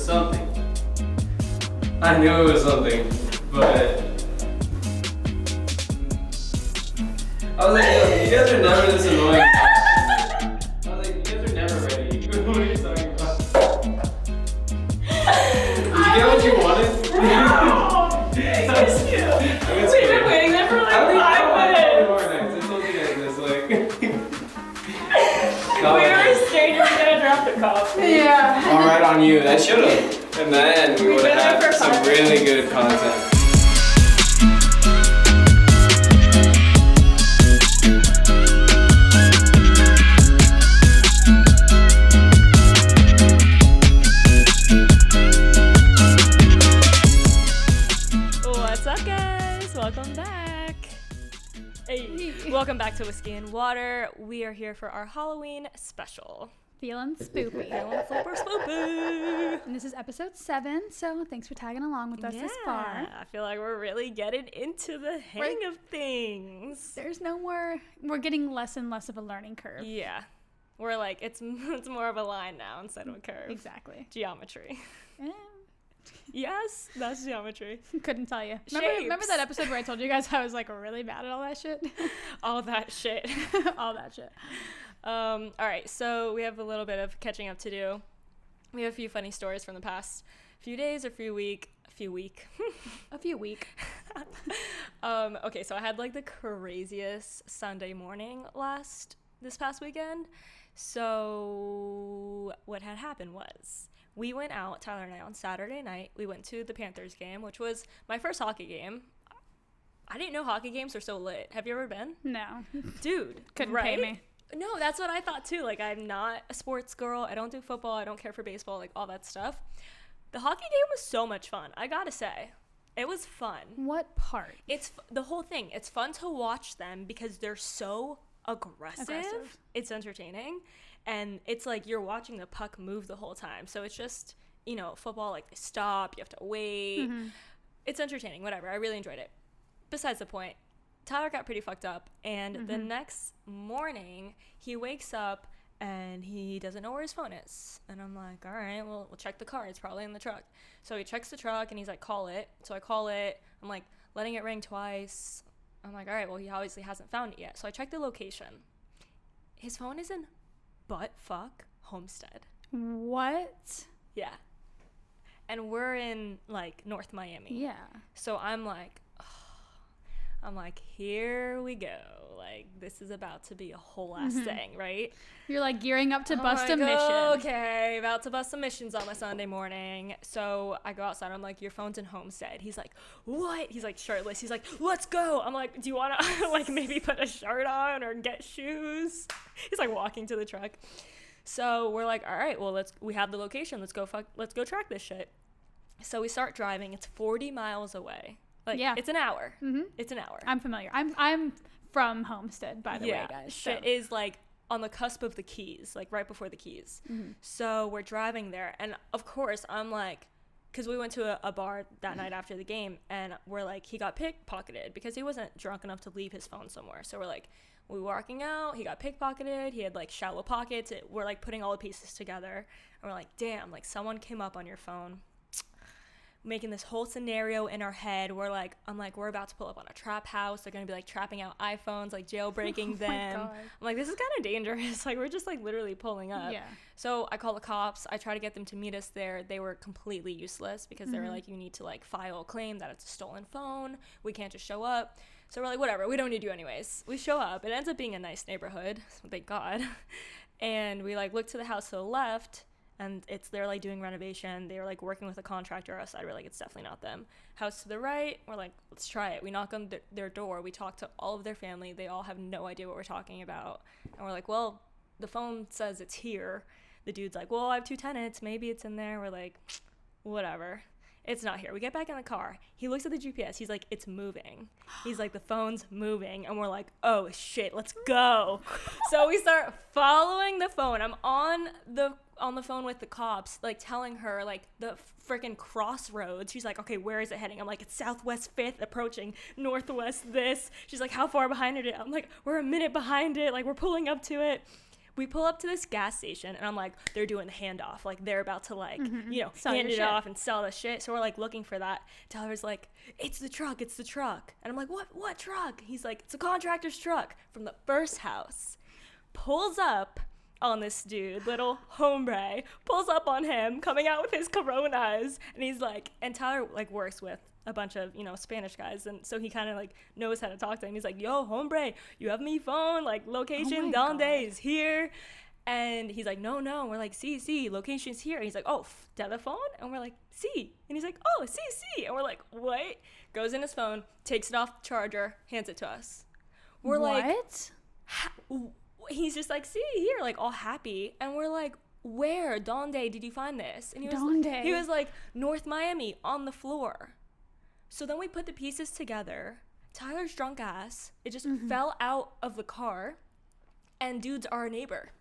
was something. I knew it was something, but I was like, yo, you guys are never this annoying. I was like, you guys are never ready. What are you talking about? Did you get what you wanted? No! Thank you. We've been waiting there for like 5 minutes. I told you guys this, like. We were strangers gonna drop the cup. Yeah. Alright on you, that should've. And then we would've had some really good content. What's up, guys? Welcome back. Hey, welcome back to Whiskey and Water. We are here for our Halloween special. Feeling spoopy. Feeling super spoopy. And this is episode 7, so thanks for tagging along with us this far. I feel like we're really getting into the hang of things. There's no more, we're getting less and less of a learning curve. Yeah. We're like, it's more of a line now instead of a curve. Exactly. Geometry. Yes, that's geometry. Couldn't tell you. Shapes. Remember that episode where I told you guys I was like really bad at all that shit? All that shit. All that shit. All right, so we have a little bit of catching up to do. We have a few funny stories from the past few days or few week. Okay, so I had like the craziest Sunday morning this past weekend. So what had happened was we went out, Tyler and I, on Saturday night. We went to the Panthers game, which was my first hockey game. I didn't know hockey games were so lit. Have you ever been? No. Dude, Couldn't right? pay me. No, that's what I thought too. Like, I'm not a sports girl. I don't do football. I don't care for baseball, like all that stuff. The hockey game was so much fun. I gotta say, it was fun. What part? It's the whole thing. It's fun to watch them because they're so aggressive. It's entertaining. And it's like you're watching the puck move the whole time. So it's just, football, like they stop, you have to wait. Mm-hmm. It's entertaining, whatever. I really enjoyed it. Besides the point, Tyler got pretty fucked up. And the next morning, he wakes up and he doesn't know where his phone is. And I'm like, all right, well, we'll check the car. It's probably in the truck. So he checks the truck and he's like, call it. So I call it. I'm like, letting it ring twice. I'm like, all right, well, he obviously hasn't found it yet. So I check the location. His phone is in butt-fuck Homestead. What? Yeah. And we're in, like, North Miami. Yeah. So I'm like, here we go. Like, this is about to be a whole ass thing, right? You're, like, gearing up to bust a mission. Okay, about to bust some missions on my Sunday morning. So I go outside. I'm like, your phone's in Homestead. He's like, what? He's, like, shirtless. He's like, let's go. I'm like, do you want to, like, maybe put a shirt on or get shoes? He's, like, walking to the truck. So we're like, all right, well, we have the location. Let's go track this shit. So we start driving. It's 40 miles away. Like, yeah. It's an hour. Mm-hmm. It's an hour. I'm familiar. I'm from Homestead, by the way, guys. Shit is, like, on the cusp of the Keys, like, right before the Keys. Mm-hmm. So we're driving there. And, of course, I'm like, because we went to a bar that night after the game, and we're like, he got pickpocketed because he wasn't drunk enough to leave his phone somewhere. So we're like, we were walking out, he got pickpocketed, he had, like, shallow pockets. We're, like, putting all the pieces together. And we're like, damn, like, someone came up on your phone. Making this whole scenario in our head. I'm like, we're about to pull up on a trap house. They're going to be, like, trapping out iPhones, like, jailbreaking them. My God. I'm like, this is kind of dangerous. Like, we're just, like, literally pulling up. Yeah. So I call the cops. I try to get them to meet us there. They were completely useless because they were like, you need to, like, file a claim that it's a stolen phone. We can't just show up. So we're like, whatever. We don't need you anyways. We show up. It ends up being a nice neighborhood. Thank God. And we, like, look to the house to the left. And they're, like, doing renovation. They were, like, working with a contractor outside. We're like, it's definitely not them. House to the right, we're like, let's try it. We knock on their door. We talk to all of their family. They all have no idea what we're talking about. And we're like, well, the phone says it's here. The dude's like, well, I have 2 tenants. Maybe it's in there. We're like, whatever. It's not here. We get back in the car. He looks at the GPS. He's like, it's moving. He's like, the phone's moving. And we're like, oh, shit, let's go. So we start following the phone. I'm on the phone with the cops, like, telling her, like, the freaking crossroads. She's like, okay, where is it heading? I'm like, it's Southwest 5th approaching Northwest this. She's like, how far behind it? I'm like, we're a minute behind it. Like, we're pulling up to it. We pull up to this gas station, and I'm like, they're doing the handoff. Like, they're about to, like, Sell hand your it shit. off and sell the shit. So we're, like, looking for that. Tyler's like, it's the truck. And I'm like, what truck? He's like, it's a contractor's truck from the first house. Pulls up on this dude, little hombre, pulls up on him, coming out with his Coronas. And he's like, and Tyler, like, works with a bunch of, Spanish guys, and so he kind of, like, knows how to talk to him. He's like, yo, hombre, you have me phone, like, location, donde is here. And he's like, no, and we're like, see, location's here. And he's like, oh, telephone? And we're like, see. And he's like, oh, see. And we're like, what? Goes in his phone, takes it off the charger, hands it to us. We're like, he's just like, see here, like, all happy. And we're like, where, donde did you find this? And he was like, North Miami, on the floor. So then we put the pieces together. Tyler's drunk ass, it just fell out of the car, and dude's our neighbor.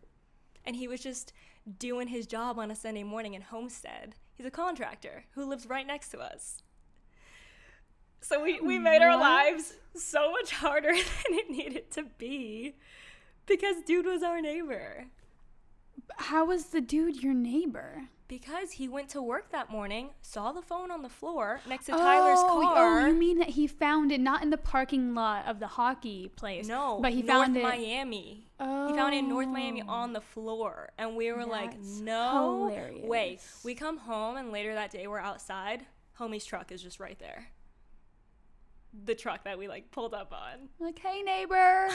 And he was just doing his job on a Sunday morning in Homestead. He's a contractor who lives right next to us. So we made our lives so much harder than it needed to be because dude was our neighbor. How was the dude your neighbor? Because he went to work that morning, saw the phone on the floor next to Tyler's car. Oh, you mean that he found it not in the parking lot of the hockey place? No, but he found it Miami. Oh. He found it in North Miami on the floor. And we were like, no hilarious. way. We come home, and later that day we're outside. Homie's truck is just right there. The truck that we, like, pulled up on. Like, hey, neighbor.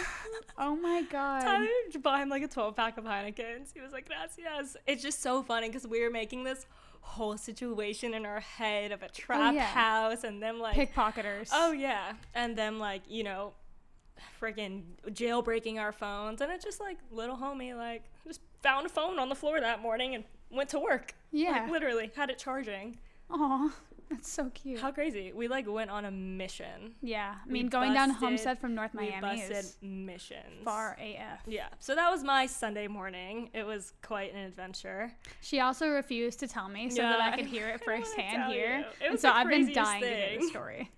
Oh, my God. Tyler bought him, like, a 12-pack of Heinekens. He was like, gracias. It's just so funny because we were making this whole situation in our head of a trap house and them, like... pickpocketers. Oh, yeah. And them, like, freaking jailbreaking our phones. And it's just, like, little homie, like, just found a phone on the floor that morning and went to work. Yeah. Like, literally, had it charging. Aw. That's so cute. How crazy. We, like, went on a mission. Yeah. I mean, going down Homestead from North Miami is missions. far AF. Yeah. So that was my Sunday morning. It was quite an adventure. She also refused to tell me so that I could hear it firsthand here. And so I've been dying to hear the story.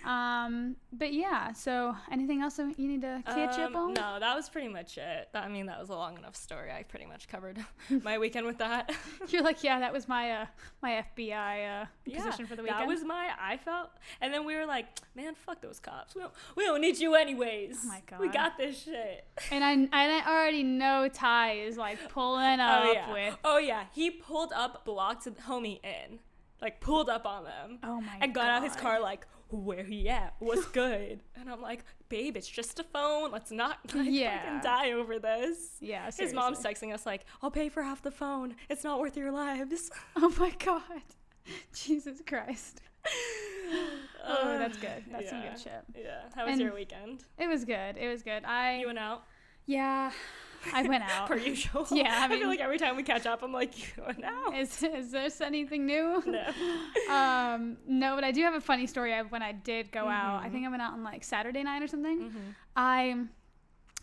But yeah, so anything else you need to catch up on? No, that was pretty much it. That was a long enough story. I pretty much covered my weekend with that. You're like, yeah, that was my FBI position for the weekend. That was I felt, and then we were like, man, fuck those cops. We don't need you anyways. Oh my God. We got this shit. And I already know Ty is like pulling up with. Oh yeah, he pulled up, blocked homie in, like pulled up on them. Oh my God. And got out his car like, where he at? What's good? And I'm like, babe, it's just a phone. Let's not fucking die over this. Yeah, seriously. His mom's texting us like, I'll pay for half the phone. It's not worth your lives. Oh my God. Jesus Christ. Oh, that's good. That's some good shit. Yeah. How was your weekend? It was good. You went out? Yeah. I went out. Per usual. Yeah, I feel like every time we catch up, I'm like, you went out. Is there anything new? No. No, but I do have a funny story of when I did go out. I think I went out on like Saturday night or something. I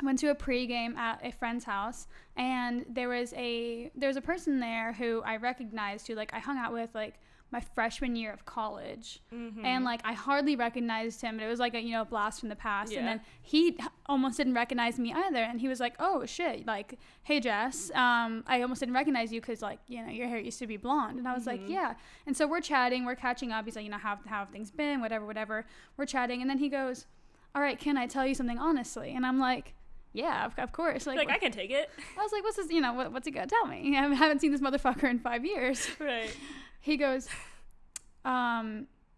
went to a pregame at a friend's house, and there was a person there who I recognized, who like I hung out with like my freshman year of college, and like I hardly recognized him, but it was like a blast from the past. And then he almost didn't recognize me either, and he was like, oh shit, like, hey Jess, I almost didn't recognize you because like your hair used to be blonde. And I was like, yeah. And so we're chatting, we're catching up. He's like, how have things been, whatever. We're chatting, and then he goes, all right, can I tell you something honestly? And I'm like, yeah, of course. Like I can take it. I was like, what's this, what's he gonna tell me? I haven't seen this motherfucker in 5 years. Right. He goes,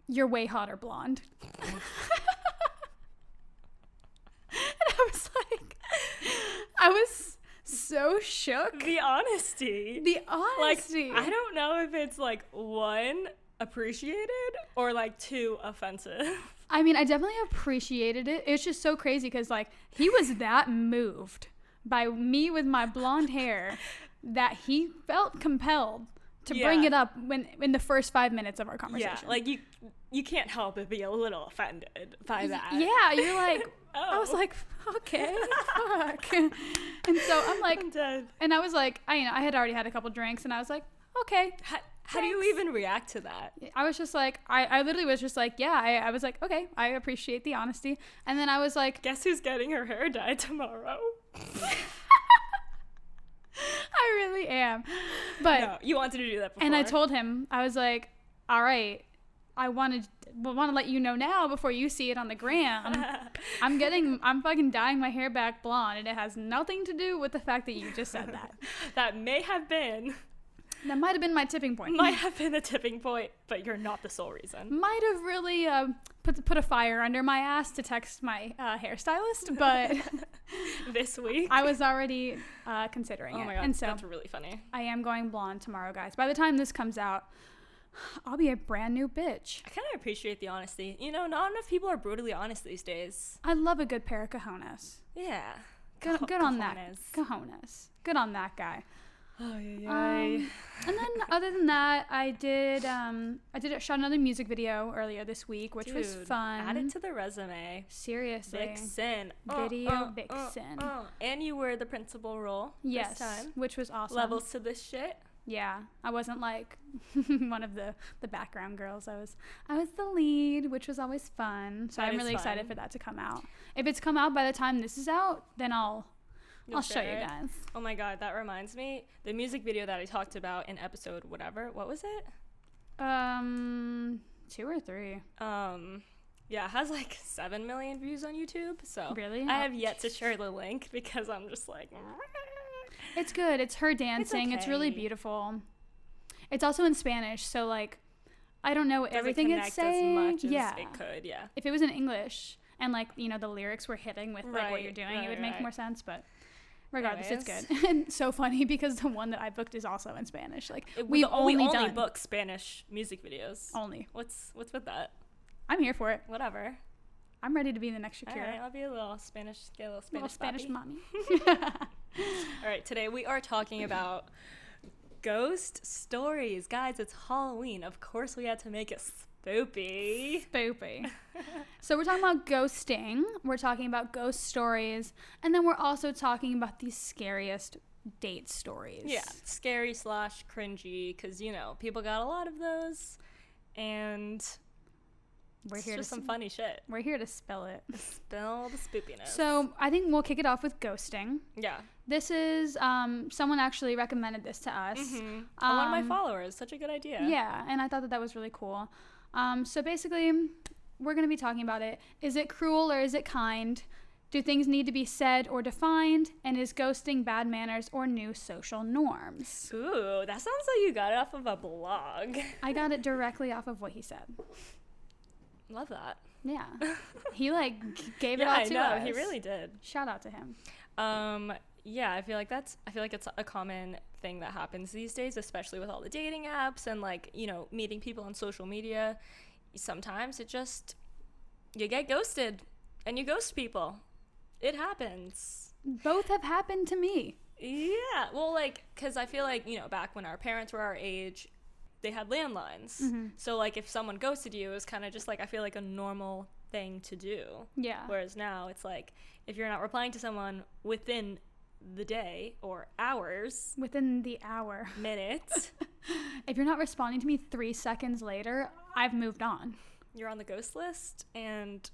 you're way hotter blonde. And I was so shook. The honesty. Like, I don't know if it's like one, appreciated, or like two, offensive. I mean, I definitely appreciated it. It's just so crazy because like he was that moved by me with my blonde hair that he felt compelled to bring it up in the first 5 minutes of our conversation. Yeah, like you can't help but be a little offended by that. Yeah, you're like, I was like, okay, fuck. And so I'm like, I'm dead. And I was like, I had already had a couple drinks, and I was like, okay. How do you even react to that? I was just like, I literally was just like, yeah, I was like, okay, I appreciate the honesty. And then I was like, guess who's getting her hair dyed tomorrow? I really am. But no, you wanted to do that before. and I told him, I was like, all right, I want to let you know now before you see it on the gram. I'm fucking dyeing my hair back blonde, and it has nothing to do with the fact that you just said that. That may have been. That might have been my tipping point. Might have been the tipping point, but you're not the sole reason. Might have really put a fire under my ass to text my hairstylist, but this week I was already considering it. Oh my god, and so that's really funny. I am going blonde tomorrow, guys. By the time this comes out, I'll be a brand new bitch. I kind of appreciate the honesty. You know, not enough people are brutally honest these days. I love a good pair of cojones. Yeah. Good on that. Cojones. Good on that guy. And then other than that, I shot another music video earlier this week, which was fun. Add it to the resume. Seriously. Vixen. Video vixen. And you were the principal role yes, this time. Which was awesome. Levels to this shit. Yeah, I wasn't like one of the background girls. I was the lead, which was always fun. So I'm really excited for that to come out. If it's come out by the time this is out, then I'll show you guys. Oh my god, that reminds me. The music video that I talked about in episode whatever. What was it? 2 or 3. Yeah, it has like 7 million views on YouTube. So really, I have yet to share the link because I'm just like. It's good. It's her dancing. It's really beautiful. It's also in Spanish, so like, I don't know everything it's saying. As much as it could, yeah. If it was in English and like the lyrics were hitting with like what you're doing, it would make more sense. But regardless, it's good. And so funny because the one that I booked is also in Spanish. Like we only book Spanish music videos. Only. What's with that? I'm here for it. Whatever. I'm ready to be the next Shakira. All right, I'll be a little Spanish mommy. All right, today we are talking about ghost stories. Guys, it's Halloween. Of course we had to make it spoopy. So we're talking about ghosting. We're talking about ghost stories. And then we're also talking about the scariest date stories. Yeah, scary / cringy because, people got a lot of those. And... We're here to some funny shit. We're here to spill it. Spill the spoopiness. So I think we'll kick it off with ghosting. Yeah. This is someone actually recommended this to us. Mm-hmm. One of my followers. Such a good idea. Yeah, and I thought that was really cool. So basically, we're going to be talking about it. Is it cruel or is it kind? Do things need to be said or defined? And is ghosting bad manners or new social norms? Ooh, that sounds like you got it off of a blog. I got it directly off of what he said. Love that. Yeah. He gave it all to us. He really did. Shout out to him. Yeah, I feel like it's a common thing that happens these days, especially with all the dating apps and meeting people on social media. Sometimes you get ghosted and you ghost people. It happens. Both have happened to me. Yeah. Well, cuz I feel like, back when our parents were our age, they had landlines. Mm-hmm. So if someone ghosted you, it was kind of just I feel like a normal thing to do. Yeah. Whereas now it's if you're not replying to someone within the day or hours. Within the hour. Minutes. If you're not responding to me 3 seconds later, I've moved on. You're on the ghost list and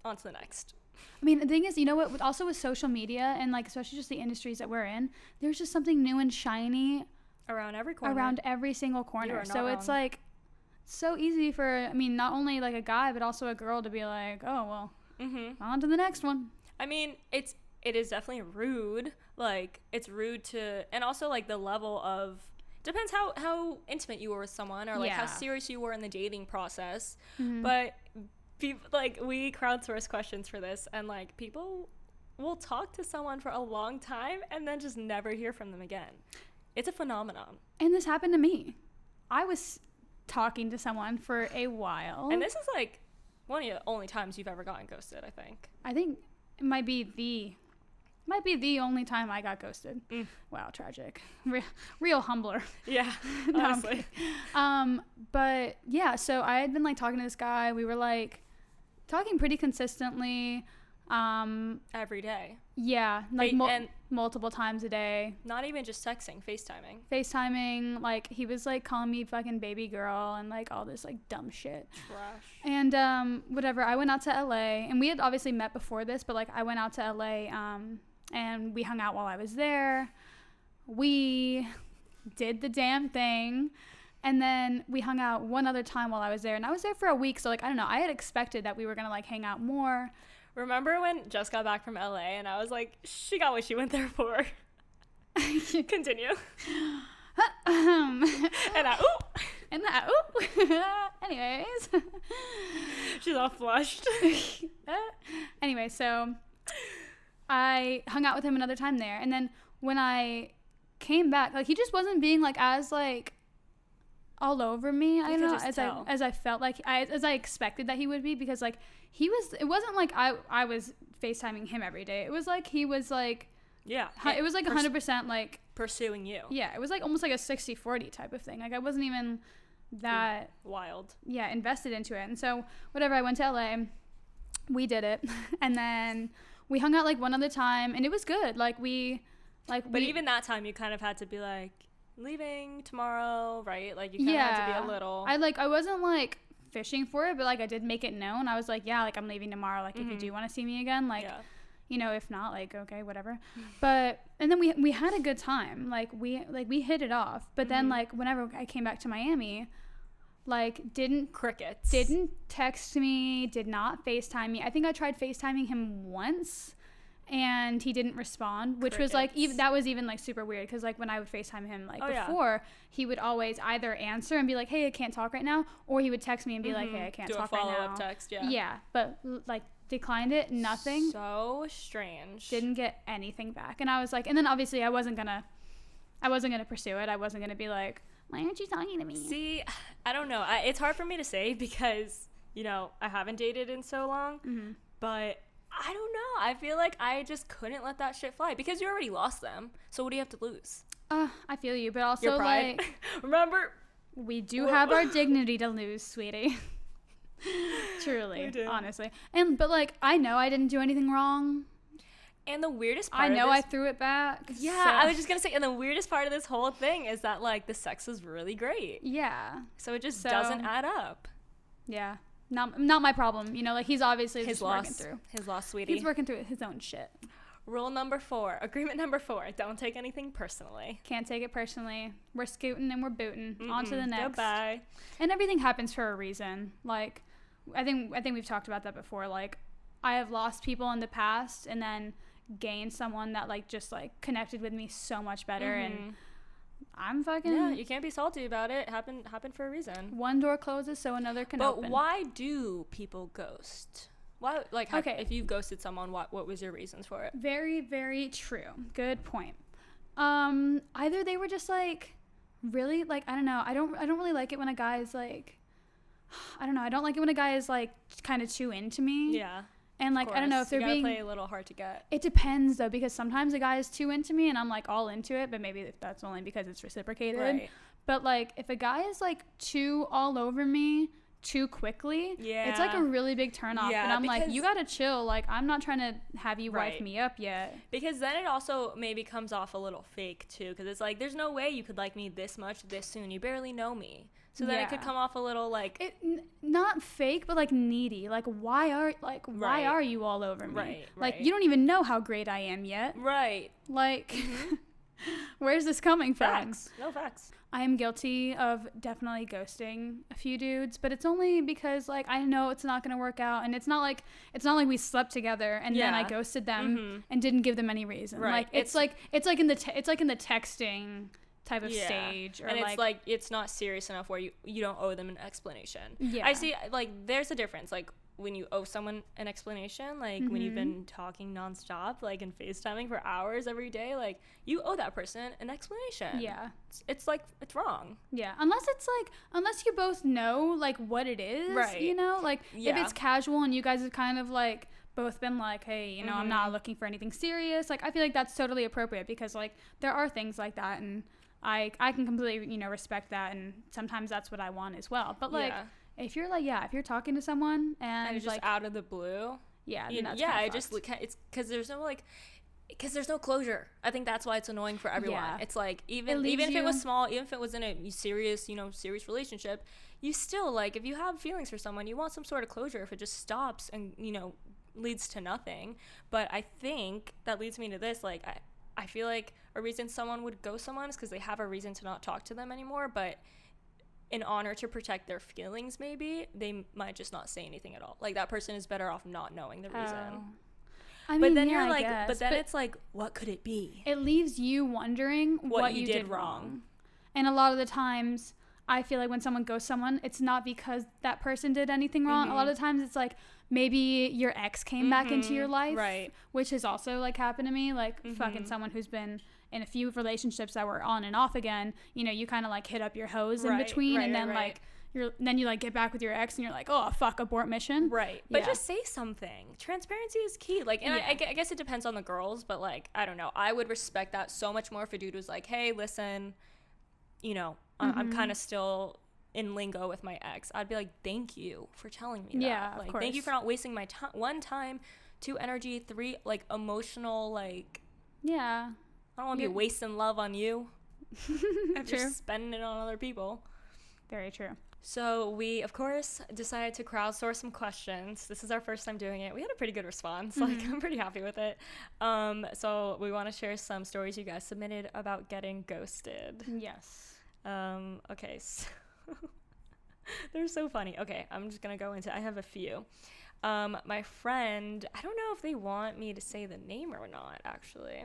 on to the next. I mean, the thing is, what? Also with social media and especially just the industries that we're in, there's just something new and shiny around every corner. Around every single corner. So it's so easy for, not only a guy, but also a girl to be like, oh, well, on to the next one. I mean, it is definitely rude. It's rude to, and also the level of, depends how intimate you were with someone or how serious you were in the dating process. Mm-hmm. But people, we crowdsource questions for this and people will talk to someone for a long time and then just never hear from them again. It's a phenomenon. And this happened to me. I was talking to someone for a while. And this is one of the only times you've ever gotten ghosted, I think. I think it might be the only time I got ghosted. Mm. Wow, tragic. Real humbler. Yeah, honestly. But yeah, so I had been talking to this guy. We were talking pretty consistently. Every day. Yeah, multiple times a day. Not even just texting, FaceTiming, he was calling me fucking baby girl and all this dumb shit. Trash. And whatever, I went out to LA and we had obviously met before this, but I went out to LA and we hung out while I was there. we did the damn thing. And then we hung out one other time while I was there. And I was there for a week. So, like, I don't know. I had expected that we were going to, like, hang out more. Remember when Jess got back from LA and I was like, she got what she went there for. Continue. Anyways. She's all flushed. Anyway, so I hung out with him another time there. And then when I came back, like, he just wasn't being, like, as, like, all over me, I don't know, as I felt like as I expected that he would be, because like it wasn't like I was FaceTiming him every day. It was like he was like, yeah, it was like 100% like pursuing you. Yeah, it was like almost like a 60-40 type of thing. Like I wasn't even that wild. Yeah, invested into it. And so whatever, I went to LA, we did it, and then we hung out like one other time, and it was good. But even that time, you kind of had to be like, leaving tomorrow, right? Like you kind of had to be a little. I wasn't like fishing for it, but like I did make it known. I was like, yeah, like I'm leaving tomorrow. Like if you do want to see me again, like, you know, if not, like okay, whatever. But and then we had a good time. Like we hit it off. But then like whenever I came back to Miami, like crickets. Didn't text me. Did not FaceTime me. I think I tried FaceTiming him once. And he didn't respond, which was like that was even like super weird, because like when I would FaceTime him like before, he would always either answer and be like, hey, I can't talk right now, or he would text me and be like, hey, I can't talk right now. Do a follow-up text, yeah, but like declined it, nothing. So strange. Didn't get anything back. And I was like, and then obviously I wasn't gonna pursue it. I wasn't gonna be like, why aren't you talking to me? See, I don't know, it's hard for me to say because, you know, I haven't dated in so long, but I don't know. I feel like I just couldn't let that shit fly because you already lost them. So what do you have to lose? I feel you, but also your pride. Like remember, we do have our dignity to lose, sweetie. Truly, honestly. But like I know I didn't do anything wrong. And the weirdest part I threw it back. Yeah, so. I was just gonna say, and the weirdest part of this whole thing is that like the sex was really great. Yeah. So it just doesn't add up. Yeah. Not my problem, you know, like he's obviously his just working through. His loss, sweetie. He's working through his own shit. Agreement number 4, don't take anything personally. Can't take it personally. We're scooting and we're booting. On to the next. Goodbye. And everything happens for a reason. Like, I think we've talked about that before. Like, I have lost people in the past and then gained someone that like just like connected with me so much better, and I'm fucking... Yeah, you can't be salty about it. Happened for a reason. One door closes so another can open. But why do people ghost? Why, like, if you've ghosted someone, what was your reasons for it? Very, very true. Good point. Either they were just like really like, I don't know. I don't really like it when a guy is like, I don't know. I don't like it when a guy is like kind of too into me. Yeah. And like, I don't know if they're being... play a little hard to get. It depends though, because sometimes a guy is too into me and I'm like all into it, but maybe that's only because it's reciprocated. Right. But like, if a guy is like too all over me too quickly, it's like a really big turn off. And I'm like, you gotta chill. Like, I'm not trying to have you wife me up yet. Because then it also maybe comes off a little fake too, because it's like, there's no way you could like me this much this soon. You barely know me. So then it could come off a little like not fake, but like needy. Like why are you all over me? Right. Like you don't even know how great I am yet. Right. Like where's this coming from? Facts. No facts. I am guilty of definitely ghosting a few dudes, but it's only because like I know it's not gonna work out, and it's not like we slept together and then I ghosted them and didn't give them any reason. Right. Like it's like in the texting type of stage, or and it's like it's not serious enough where you don't owe them an explanation. I see, like there's a difference, like when you owe someone an explanation, like when you've been talking nonstop, like and FaceTiming for hours every day, like you owe that person an explanation. It's like it's wrong. Unless you both know like what it is, right? You know, like if it's casual and you guys have kind of like both been like, hey, you know, I'm not looking for anything serious, like I feel like that's totally appropriate, because like there are things like that, and I can completely, you know, respect that, and sometimes that's what I want as well. But like if you're talking to someone and it's just like out of the blue, it's because there's no closure. I think that's why it's annoying for everyone. It's like even if it was small, even if it was in a serious relationship, you still, like, if you have feelings for someone, you want some sort of closure. If it just stops and, you know, leads to nothing. But I think that leads me to this, like, I feel like a reason someone would ghost someone is because they have a reason to not talk to them anymore, but in honor to protect their feelings, maybe they might just not say anything at all. Like, that person is better off not knowing the reason. I mean, but then yeah, you're like, guess, but then it's like, what could it be? It leaves you wondering what you did wrong. And a lot of the times, I feel like when someone ghosts someone, it's not because that person did anything wrong. A lot of times, it's like maybe your ex came back into your life, right? Which has also like happened to me. Like fucking someone who's been in a few relationships that were on and off again. You know, you kind of like hit up your hose in between, and then like you like get back with your ex, and you're like, oh fuck, abort mission. Right. But just say something. Transparency is key. Like, and I guess it depends on the girls, but like, I don't know. I would respect that so much more if a dude was like, hey, listen, you know, I'm kind of still in lingo with my ex. I'd be like, thank you for telling me that. Yeah, like, of course. Thank you for not wasting my time. 1, time, 2, energy, 3, like, emotional, like. Yeah. I don't want to be wasting love on you. After spending it on other people. Very true. So we, of course, decided to crowdsource some questions. This is our first time doing it. We had a pretty good response. Like, I'm pretty happy with it. So we want to share some stories you guys submitted about getting ghosted. Yes. Okay. So they're so funny. Okay, I'm just going to go into, I have a few. My friend, I don't know if they want me to say the name or not, actually.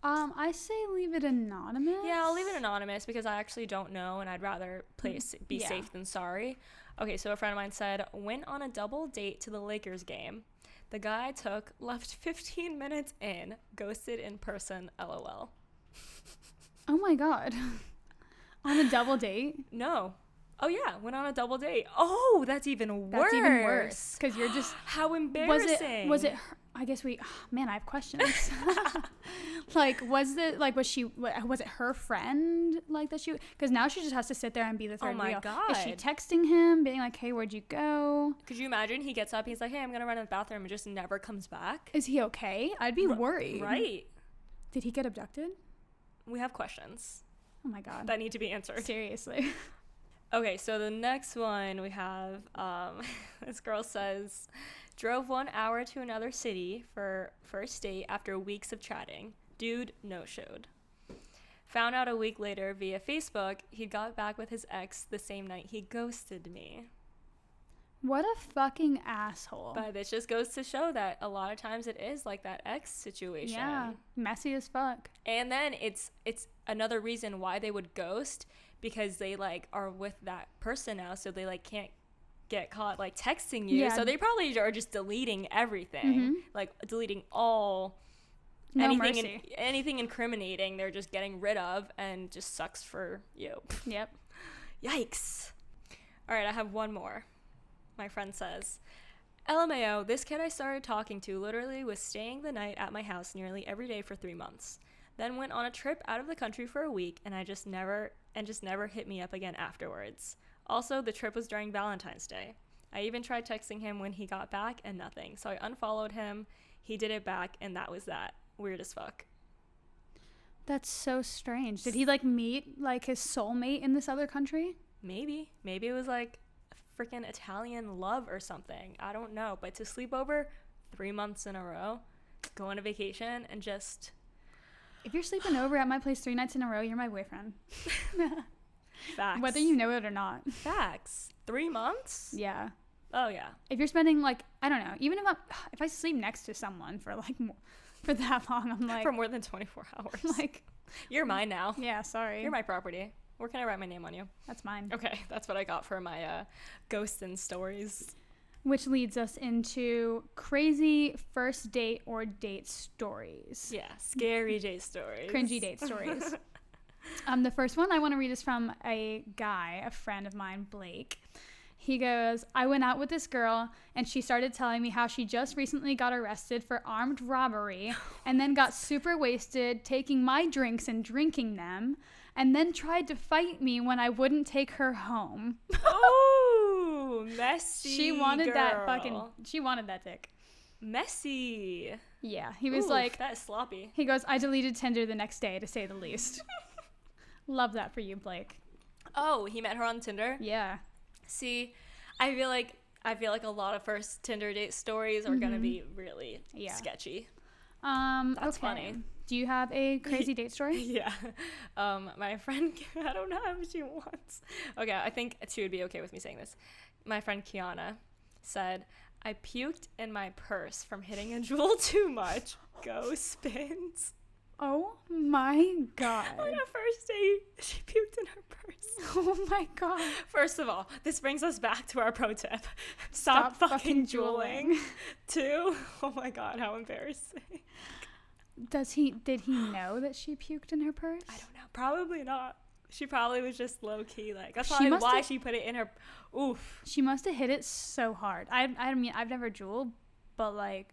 I say leave it anonymous. Yeah, I'll leave it anonymous because I actually don't know, and I'd rather be safe than sorry. Okay, so a friend of mine said, went on a double date to the Lakers game. The guy I took left 15 minutes in, ghosted in person, LOL. Oh my god. On a double date? No. Oh yeah, went on a double date. Oh, that's even worse. That's even worse. Because you're just... How embarrassing. Was it her? I guess we... Oh, man, I have questions. Like, was it her friend, like, that she... Because now she just has to sit there and be the third wheel. Oh my god. Is she texting him, being like, hey, where'd you go? Could you imagine? He gets up, he's like, hey, I'm going to run to the bathroom, and just never comes back? Is he okay? I'd be worried. Right. Did he get abducted? We have questions. Oh my god. That need to be answered. Seriously. Okay, so the next one we have, this girl says, drove 1 hour to another city for first date after weeks of chatting. Dude no-showed. Found out a week later via Facebook he got back with his ex the same night he ghosted me. What a fucking asshole. But this just goes to show that a lot of times it is like that ex situation. Yeah, messy as fuck. And then it's another reason why they would ghost, because they like are with that person now, so they like can't get caught like texting you. Yeah. So they probably are just deleting everything, like deleting all anything incriminating. They're just getting rid of, and just sucks for you. Yep. Yikes. All right, I have one more. My friend says, LMAO, this kid I started talking to literally was staying the night at my house nearly every day for 3 months. Then went on a trip out of the country for a week, and just never hit me up again afterwards. Also, the trip was during Valentine's Day. I even tried texting him when he got back, and nothing. So I unfollowed him. He did it back, and that was that. Weird as fuck. That's so strange. Did he like meet like his soulmate in this other country? Maybe it was like freaking Italian love or something. I don't know. But to sleep over 3 months in a row, go on a vacation, and just... If you're sleeping over at my place 3 nights in a row, you're my boyfriend. Facts. Whether you know it or not. Facts. 3 months? Yeah. Oh, yeah. If you're spending, like, I don't know, even if I sleep next to someone for, like, for that long, I'm like... For more than 24 hours. Like... You're mine now. Yeah, sorry. You're my property. Where can I write my name on you? That's mine. Okay, that's what I got for my ghosts and stories. Which leads us into crazy first date or date stories. Yeah, scary date stories. Cringy date stories. The first one I want to read is from a guy, a friend of mine, Blake. He goes, I went out with this girl, and she started telling me how she just recently got arrested for armed robbery, and then got super wasted, taking my drinks and drinking them, and then tried to fight me when I wouldn't take her home. Oh, messy. She wanted girl. She wanted that dick. Messy. Yeah, he was like... That's sloppy. He goes, I deleted Tinder the next day, to say the least. Love that for you, Blake. Oh, he met her on Tinder? Yeah. See, I feel like a lot of first Tinder date stories are gonna be really sketchy. That's funny. Do you have a crazy date story? Yeah. My friend, I don't know if she wants. Okay, I think she would be okay with me saying this. My friend Kiana said, I puked in my purse from hitting a jewel too much. Go spins. Oh my god. On our first date, she puked in her purse. Oh my god. First of all, this brings us back to our pro tip. Stop fucking jeweling. 2, oh my god, how embarrassing. Did he know that she puked in her purse? I don't know. Probably not. She probably was just low key. Like, that's probably why she put it in her. Oof. She must have hit it so hard. I mean, I've never jeweled, but I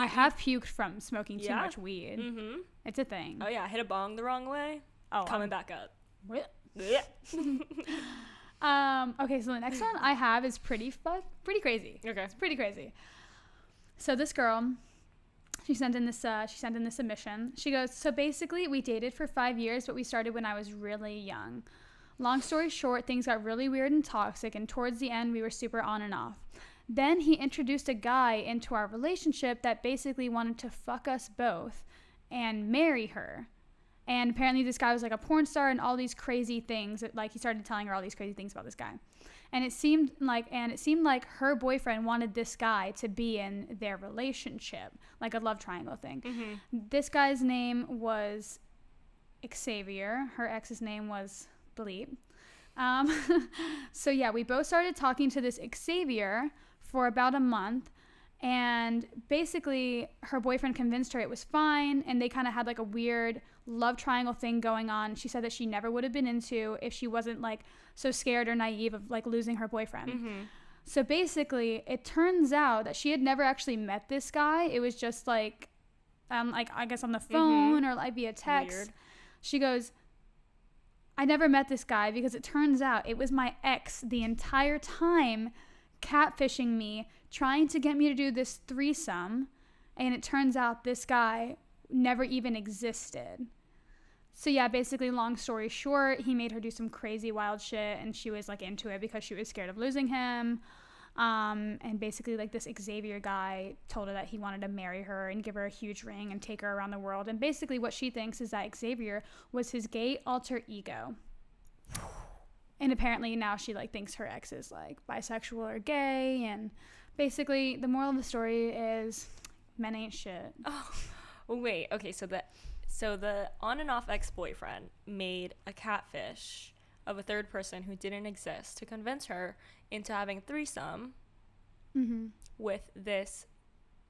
have puked from smoking too much weed. Mm-hmm. It's a thing. Oh yeah, hit a bong the wrong way. Oh, coming back up. Yeah. Okay, so the next one I have is pretty crazy. Okay. It's pretty crazy. So this girl, she sent in this submission. She goes, so basically we dated for 5 years, but we started when I was really young. Long story short, things got really weird and toxic, and towards the end we were super on and off. Then he introduced a guy into our relationship that basically wanted to fuck us both and marry her. And apparently this guy was like a porn star and all these crazy things. Like, he started telling her all these crazy things about this guy. And it seemed like her boyfriend wanted this guy to be in their relationship, like a love triangle thing. Mm-hmm. This guy's name was Xavier. Her ex's name was Bleep. So yeah, we both started talking to this Xavier for about a month. And basically, her boyfriend convinced her it was fine, and they kind of had like a weird love triangle thing going on. She said that she never would have been into if she wasn't like so scared or naive of like losing her boyfriend. Mm-hmm. So basically, it turns out that she had never actually met this guy. It was just like I guess on the phone or like via text. Weird. She goes, I never met this guy because it turns out it was my ex the entire time catfishing me, trying to get me to do this threesome, and it turns out this guy never even existed. So yeah, basically, long story short, he made her do some crazy wild shit, and she was like into it because she was scared of losing him. And basically, like, this Xavier guy told her that he wanted to marry her and give her a huge ring and take her around the world. And basically what she thinks is that Xavier was his gay alter ego. And apparently now she like thinks her ex is like bisexual or gay. And basically the moral of the story is men ain't shit. Oh, wait. Okay, so the on and off ex-boyfriend made a catfish of a third person who didn't exist to convince her into having a threesome with this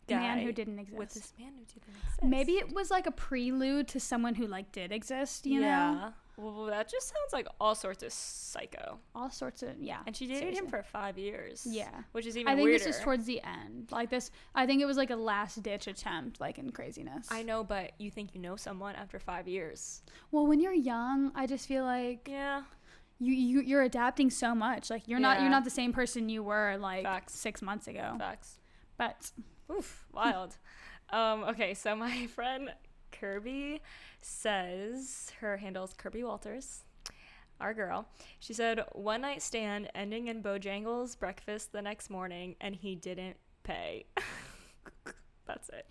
guy. Man who didn't exist. With this man who didn't exist. Maybe it was like a prelude to someone who like did exist, you know? Yeah. Well, that just sounds like all sorts of psycho. All sorts of, yeah. And she dated him for 5 years. Yeah. Which is even weirder. I think this is towards the end. Like this, I think it was like a last ditch attempt, like in craziness. I know, but you think you know someone after 5 years. Well, when you're young, I just feel like. Yeah. You're adapting so much. Like you're not the same person you were like Facts. 6 months ago. Facts. But oof, wild. Okay, so my friend Kirby says, her handle is Kirby Walters, our girl. She said, one night stand ending in Bojangles breakfast the next morning, and he didn't pay. That's it.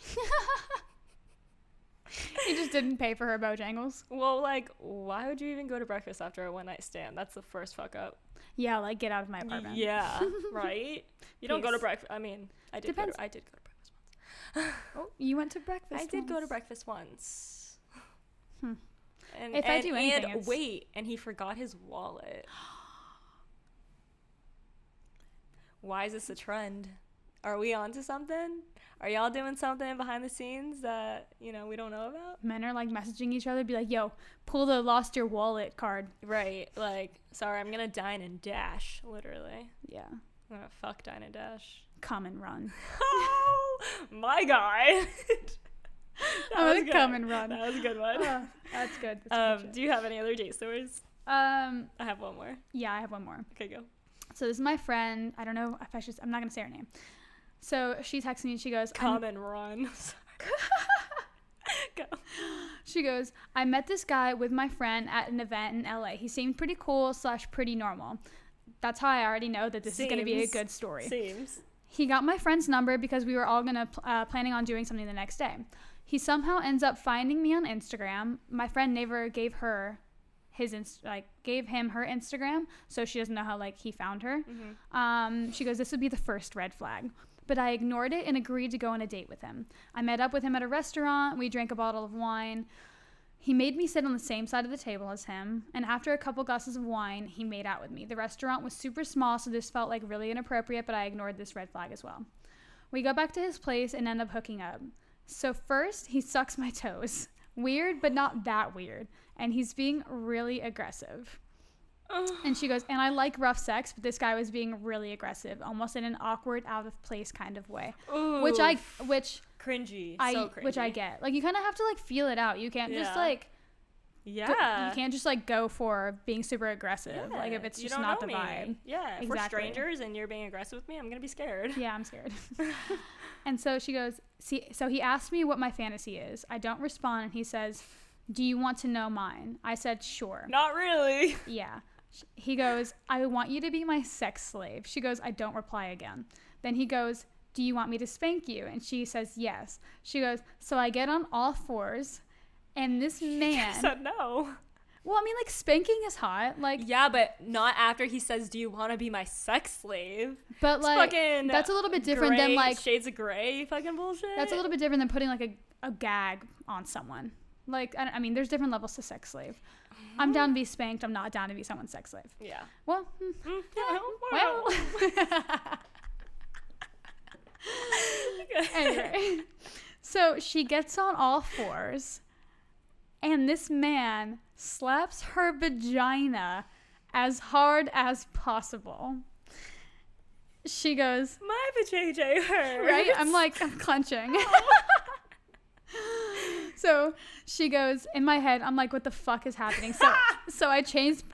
He just didn't pay for her Bojangles. Well, like, why would you even go to breakfast after a one night stand? That's the first fuck up. Yeah, like, get out of my apartment. Yeah, right? You don't go to breakfast. I mean, I did go to breakfast once. Oh, you went to breakfast I did go to breakfast once. And, if I do anything, and wait, and he forgot his wallet. Why is this a trend? Are we onto something? Are y'all doing something behind the scenes that, you know, we don't know about? Men are, like, messaging each other, be like, yo, pull the lost your wallet card. Right. Like, sorry, I'm going to dine and dash, literally. Yeah. I'm going to fuck dine and dash. Come and run. Oh, my God. I'm going to come and run. That was a good one. That's good. Do you have any other date stories? I have one more. Yeah, I have one more. Okay, go. So this is my friend. I don't know if I should. I'm not going to say her name. So she texts me and she goes, come and run. Go. She goes, I met this guy with my friend at an event in LA. He seemed pretty cool / pretty normal. That's how I already know that this is going to be a good story. Seems. He got my friend's number because we were all planning on doing something the next day. He somehow ends up finding me on Instagram. My friend never gave her gave him her Instagram, so she doesn't know how like he found her. She goes, this would be the first red flag. But I ignored it and agreed to go on a date with him. I met up with him at a restaurant. We drank a bottle of wine. He made me sit on the same side of the table as him, and after a couple glasses of wine, he made out with me. The restaurant was super small, so this felt like really inappropriate, but I ignored this red flag as well. We go back to his place and end up hooking up. So first, he sucks my toes. Weird, but not that weird. And he's being really aggressive. And she goes, and I like rough sex, but this guy was being really aggressive, almost in an awkward, out of place kind of way. Ooh, which cringy. So cringy. Which I get. Like, you kind of have to like feel it out. You can't just like you can't just like go for being super aggressive. Yeah. Like if it's You just don't not know the me. vibe. Yeah, if Exactly. we're strangers and you're being aggressive with me, I'm gonna be scared. Yeah, I'm scared. And so she goes, so he asked me what my fantasy is. I don't respond, and he says, do you want to know mine? I said, sure. Not really. Yeah. He goes, I want you to be my sex slave. She goes, I don't reply again. Then he goes, do you want me to spank you? And she says, yes. She goes, so I get on all fours, and this man said no. Well, I mean, like, spanking is hot. Like, Yeah, but not after he says, do you want to be my sex slave? but It's like, fucking that's a little bit different than gray, like, shades of gray fucking bullshit. that's a little bit different than putting like a gag on someone. Like, I mean, there's different levels to sex slave. I'm down to be spanked. I'm not down to be someone's sex slave. Yeah. Well, Well. anyway. So she gets on all fours, and this man slaps her vagina as hard as possible. She goes, My vajayjay hurts. right? I'm clenching. So she goes, in my head, I'm like, what the fuck is happening? So I changed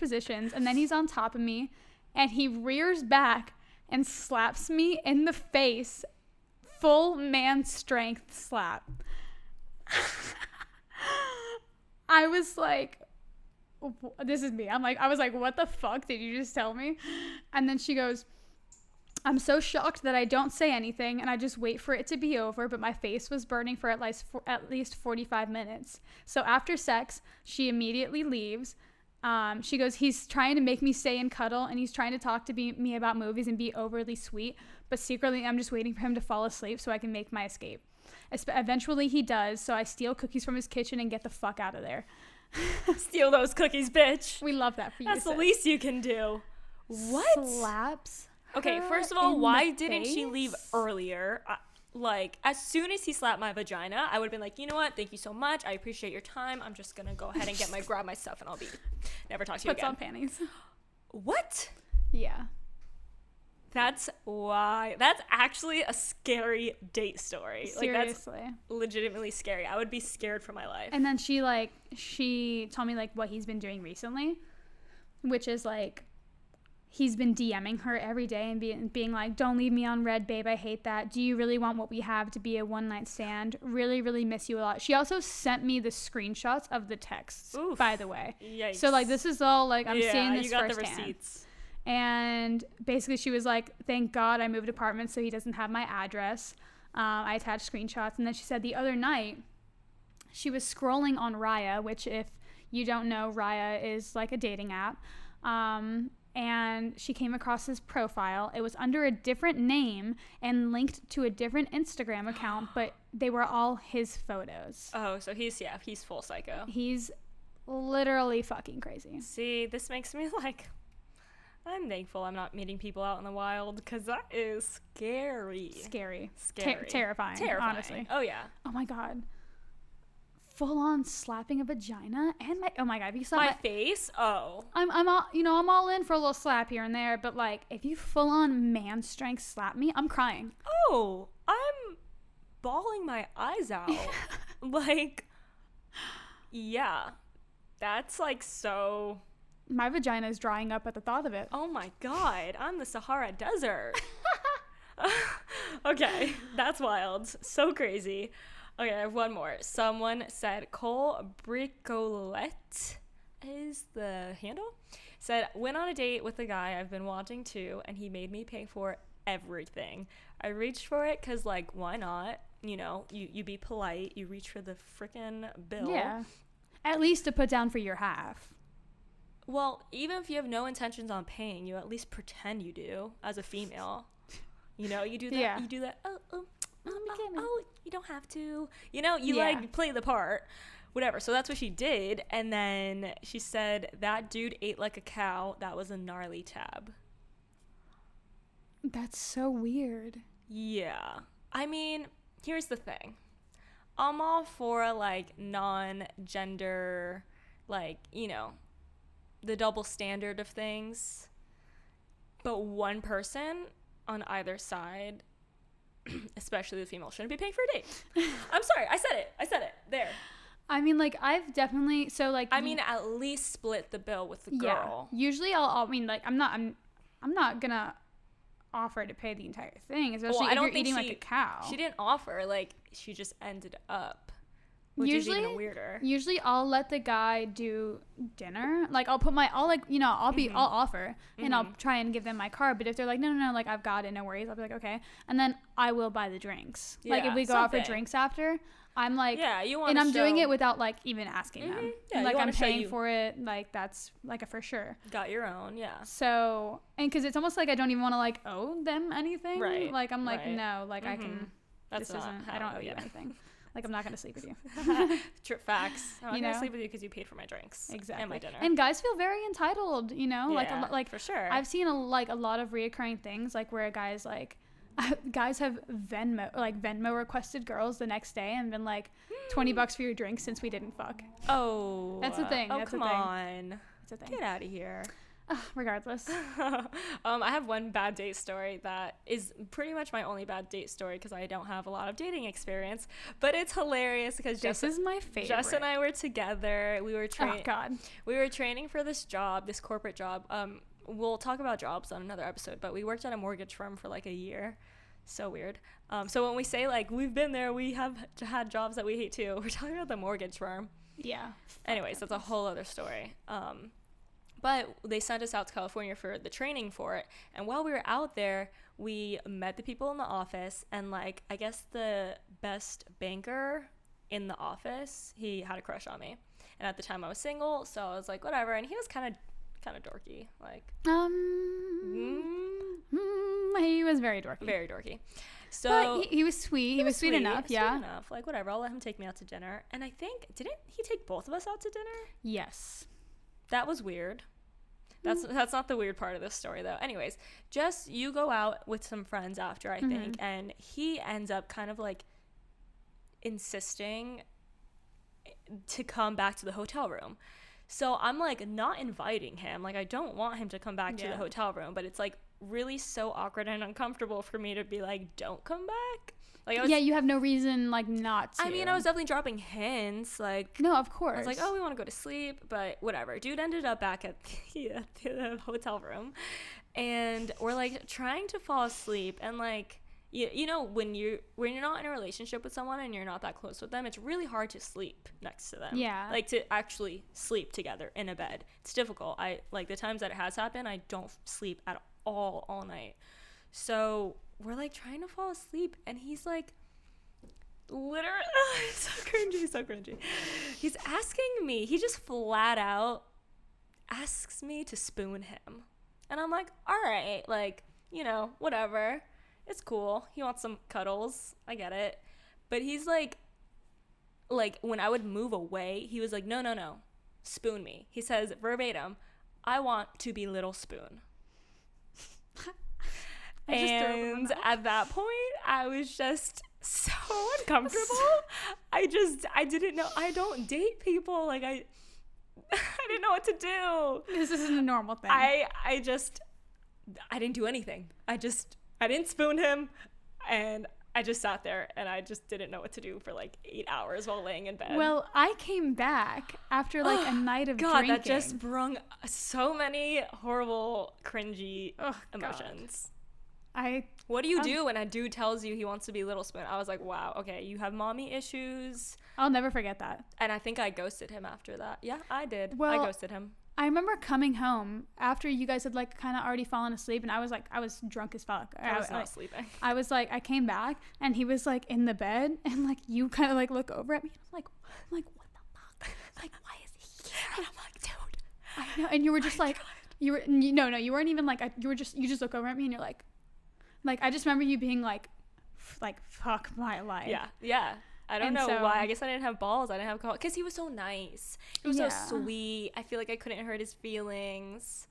positions, and then he's on top of me, and he rears back and slaps me in the face, full man strength slap. I was like, this is me. I was like, what the fuck did you just tell me? And then she goes, I'm so shocked that I don't say anything, and I just wait for it to be over, but my face was burning for at least 45 minutes. So after sex, she immediately leaves. She goes, he's trying to make me stay and cuddle, and he's trying to talk to me about movies and be overly sweet, but secretly I'm just waiting for him to fall asleep so I can make my escape. Eventually he does, so I steal cookies from his kitchen and get the fuck out of there. Steal those cookies, bitch. We love that for you. That's the least you can do. What? Slaps. Okay, her first of all, in why the didn't she leave face? earlier? Like, as soon as he slapped my vagina, I would have been like, you know what? Thank you so much. I appreciate your time. I'm just going to go ahead and grab my stuff, and I'll never talk to you Puts again. on panties. What? Yeah. That's actually a scary date story. Seriously. Like, that's legitimately scary. I would be scared for my life. And then she told me like what he's been doing recently, which is like he's been DMing her every day and being like, don't leave me on red, babe. I hate that. Do you really want what we have to be a one night stand? Really, really miss you a lot. She also sent me the screenshots of the texts, Oof. by the way. Yikes. So like this is all like I'm seeing this you got firsthand. the receipts. And basically she was like, thank God I moved apartments so he doesn't have my address. I attached screenshots. And then she said the other night she was scrolling on Raya, which if you don't know, Raya is like a dating app. And she came across his profile. It was under a different name and linked to a different Instagram account, but they were all his photos. Oh, so he's full psycho. He's literally fucking crazy. See, this makes me like, I'm thankful I'm not meeting people out in the wild, because that is scary. Scary. Scary. Terrifying, honestly. Oh, yeah. Oh my God. Full on slapping a vagina and oh my God, if you saw My face? Oh. I'm all in for a little slap here and there, but like if you full on man strength slap me, I'm crying. Oh, I'm bawling my eyes out. Like, yeah. That's like so. My vagina is drying up at the thought of it. Oh my God, I'm the Sahara Desert. Okay, that's wild. So crazy. Okay, I have one more. Someone said Cole Bricolette is the handle. Said, went on a date with a guy I've been wanting to, and he made me pay for everything. I reached for it because, like, why not? you know, you be polite, you reach for the freaking bill. Yeah. At least to put down for your half. Well, even if you have no intentions on paying, you at least pretend you do as a female. You know, you do that. Yeah. You do that. Oh, you don't have to. You know, you like play the part. Whatever. So that's what she did. And then she said that dude ate like a cow. That was a gnarly tab. That's so weird. Yeah. I mean, here's the thing. I'm all for like non-gender, like, you know, the double standard of things. But one person on either side, especially the female, shouldn't be paying for a date. I'm sorry. I said it. There. I mean, like, I've definitely, so like, I mean, at least split the bill with the girl. Yeah. Usually I mean, like, I'm not gonna offer to pay the entire thing, especially if you're eating like a cow. She didn't offer, like, she just ended up, which is even weirder. Usually I'll let the guy do dinner. Like, I'll offer and I'll try and give them my card. But if they're like, no, like, I've got it, no worries, I'll be like, okay. And then I will buy the drinks. Yeah, like, if we go out for drinks after, I'm like, you want, and I'm doing it without like even asking them. Yeah, like, I'm paying for it. Like, that's like a for sure. Got your own, yeah. So, and because it's almost like I don't even want to like owe them anything. Right. Like, I'm like, no, like I can. That's not I don't owe you anything. Like, I'm not gonna sleep with you. True facts. I'm not gonna sleep with you because you paid for my drinks. Exactly. And my dinner. And guys feel very entitled, you know. Yeah, like for sure. I've seen a lot of reoccurring things, like where guys like. Guys have Venmo requested girls the next day and been like, $20 for your drink since we didn't fuck. Oh, that's a thing. That's come on. That's a thing. Get out of here. Regardless. I have one bad date story that is pretty much my only bad date story because I don't have a lot of dating experience, but it's hilarious because This is my favorite. Jess and I were together. We were Oh God. We were training for this job, this corporate job. We'll talk about jobs on another episode, but we worked at a mortgage firm for like a year. So weird. So when we say like we've been there, we have had jobs that we hate too. We're talking about the mortgage firm. Yeah. Anyways, that's a whole other story. But they sent us out to California for the training for it. And while we were out there, we met the people in the office. And like, I guess the best banker in the office, he had a crush on me. And at the time I was single, so I was like, whatever. And he was kind of dorky, like he was very dorky. So but he was sweet. He was sweet enough. Yeah, sweet enough. Like, whatever, I'll let him take me out to dinner. And I think, didn't he take both of us out to dinner? Yes. That was weird. That's not the weird part of this story though. Anyways, Jess, you go out with some friends after, I think, and he ends up kind of like insisting to come back to the hotel room. So I'm like not inviting him. Like, I don't want him to come back to the hotel room, but it's like really so awkward and uncomfortable for me to be like, don't come back. Like, you have no reason like not to. I mean, I was definitely dropping hints. Like, no, of course. I was like, oh, we want to go to sleep, but whatever. Dude ended up back at the hotel room, and we're like trying to fall asleep, and like. You know, when you're not in a relationship with someone and you're not that close with them, it's really hard to sleep next to them. Yeah. Like, to actually sleep together in a bed. It's difficult. I like the times that it has happened, I don't sleep at all night. So we're like trying to fall asleep, and he's like, literally, so cringy. He's asking me. He just flat out asks me to spoon him, and I'm like, all right, like, you know, whatever. It's cool. He wants some cuddles. I get it. But he's like when I would move away, he was like, no, spoon me. He says verbatim, I want to be little spoon. And at that point, I was just so uncomfortable. I didn't know. I don't date people. Like, I didn't know what to do. This isn't a normal thing. I didn't do anything. I didn't spoon him, and I just sat there, and I just didn't know what to do for like 8 hours while laying in bed. Well, I came back after like a night of drinking. That just brung so many horrible, cringy emotions. What do you do when a dude tells you he wants to be little spoon? I was like, wow, okay, you have mommy issues. I'll never forget that. And I think I ghosted him after that. Yeah, I did. Well, I ghosted him. I remember coming home after you guys had like kind of already fallen asleep, and I was drunk as fuck. I was not sleeping. I was like, I came back and he was like in the bed, and like you kind of like look over at me, and I'm like, what the fuck? Like, why is he here? And I'm like, dude, I know. And you were just like, you weren't even like, you just look over at me, and you're like I just remember you being like fuck my life. Yeah. I don't know why. I guess I didn't have balls. I didn't have because he was so nice. He was so sweet. I feel like I couldn't hurt his feelings.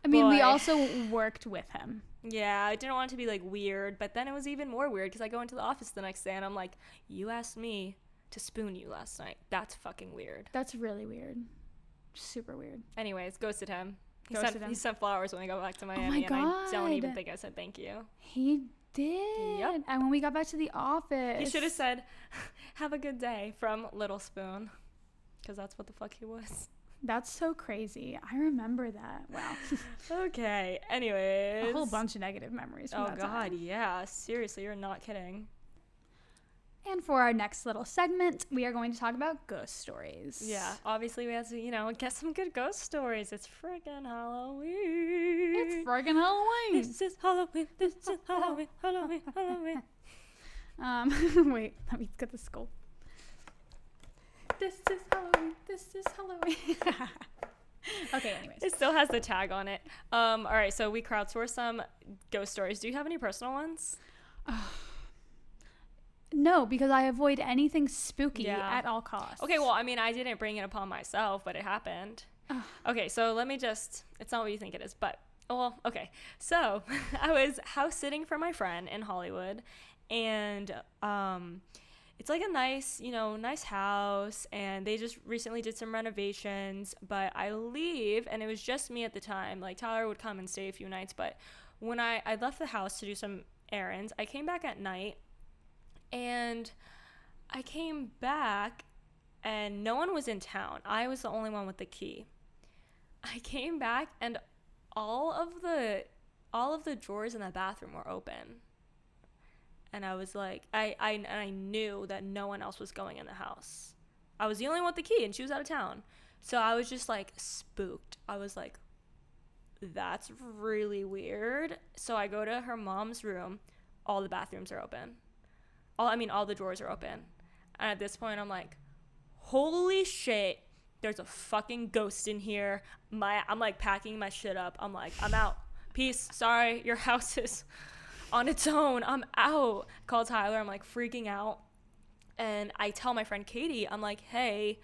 I mean, we also worked with him. Yeah, I didn't want it to be like weird, but then it was even more weird because I go into the office the next day and I'm like, you asked me to spoon you last night. That's fucking weird. That's really weird. Super weird. Anyways, ghosted him. He sent flowers when I got back to Miami. Oh my God. I don't even think I said thank you. He did. Yep. And when we got back to the office, he should have said, have a good day from Little Spoon, because that's what the fuck he was. That's so crazy. I remember that. Wow. Okay. Anyways, a whole bunch of negative memories from that God, time. yeah. Seriously, you're not kidding. And for our next little segment, we are going to talk about ghost stories. Yeah, obviously we have to, get some good ghost stories. It's friggin' Halloween. It's friggin' Halloween. This is Halloween. This is Halloween. Halloween. Halloween. Wait, let me get the skull. This is Halloween. This is Halloween. Okay, anyways. It still has the tag on it. All right, so we crowdsourced some ghost stories. Do you have any personal ones? No, because I avoid anything spooky at all costs. Okay, well, I mean, I didn't bring it upon myself, but it happened. Okay, so let me it's not what you think it is, but, well, okay. So, I was house sitting for my friend in Hollywood, and it's like a nice house, and they just recently did some renovations, but I leave, and it was just me at the time. Like, Tyler would come and stay a few nights, but when I left the house to do some errands, I came back at night, and I came back and no one was in town. I was the only one with the key. I came back and all of the drawers in the bathroom were open. And I was like, I knew that no one else was going in the house. I was the only one with the key and she was out of town. So I was just like spooked. I was like, that's really weird. So I go to her mom's room. All the bathrooms are open. All the drawers are open. And at this point, I'm like, holy shit, there's a fucking ghost in here. I'm like packing my shit up. I'm like, I'm out. Peace. Sorry, your house is on its own. I'm out. Call Tyler. I'm like freaking out. And I tell my friend Katie, I'm like, hey,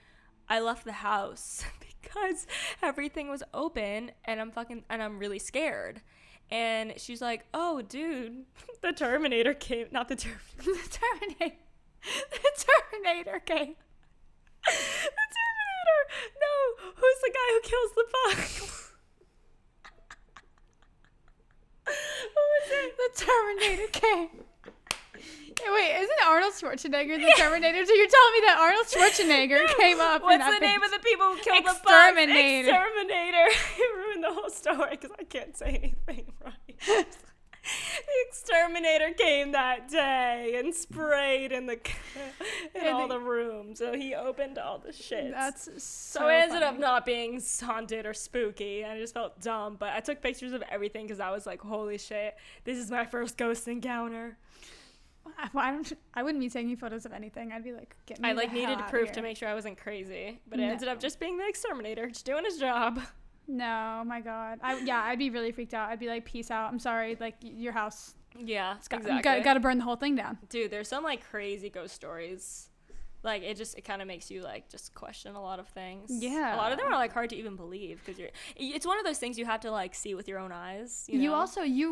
I left the house because everything was open and I'm really scared. And she's like, oh, dude, the Terminator came. Not the Terminator. The Terminator came. The Terminator. No, who's the guy who kills the bug? Who is it? The Terminator came. Wait, isn't Arnold Schwarzenegger the Terminator? So you're telling me that Arnold Schwarzenegger came up? What's the name of the people who killed the bugs? Exterminator. You ruined the whole story because I can't say anything right. The exterminator came that day and sprayed in all the rooms. So he opened all the shit. That's so it ended up not being haunted or spooky. I just felt dumb, but I took pictures of everything because I was like, holy shit, this is my first ghost encounter. I wouldn't be taking photos of anything. I'd be like, get me I the hell needed out proof of to here. make sure I wasn't crazy, but it ended up just being the exterminator, just doing his job. No, my God. I'd be really freaked out. I'd be like, peace out. I'm sorry. Like, your house. Yeah, exactly. You got to burn the whole thing down. Dude, there's some like crazy ghost stories. Like it kind of makes you like just question a lot of things. Yeah. A lot of them are like hard to even believe because it's one of those things you have to like see with your own eyes. You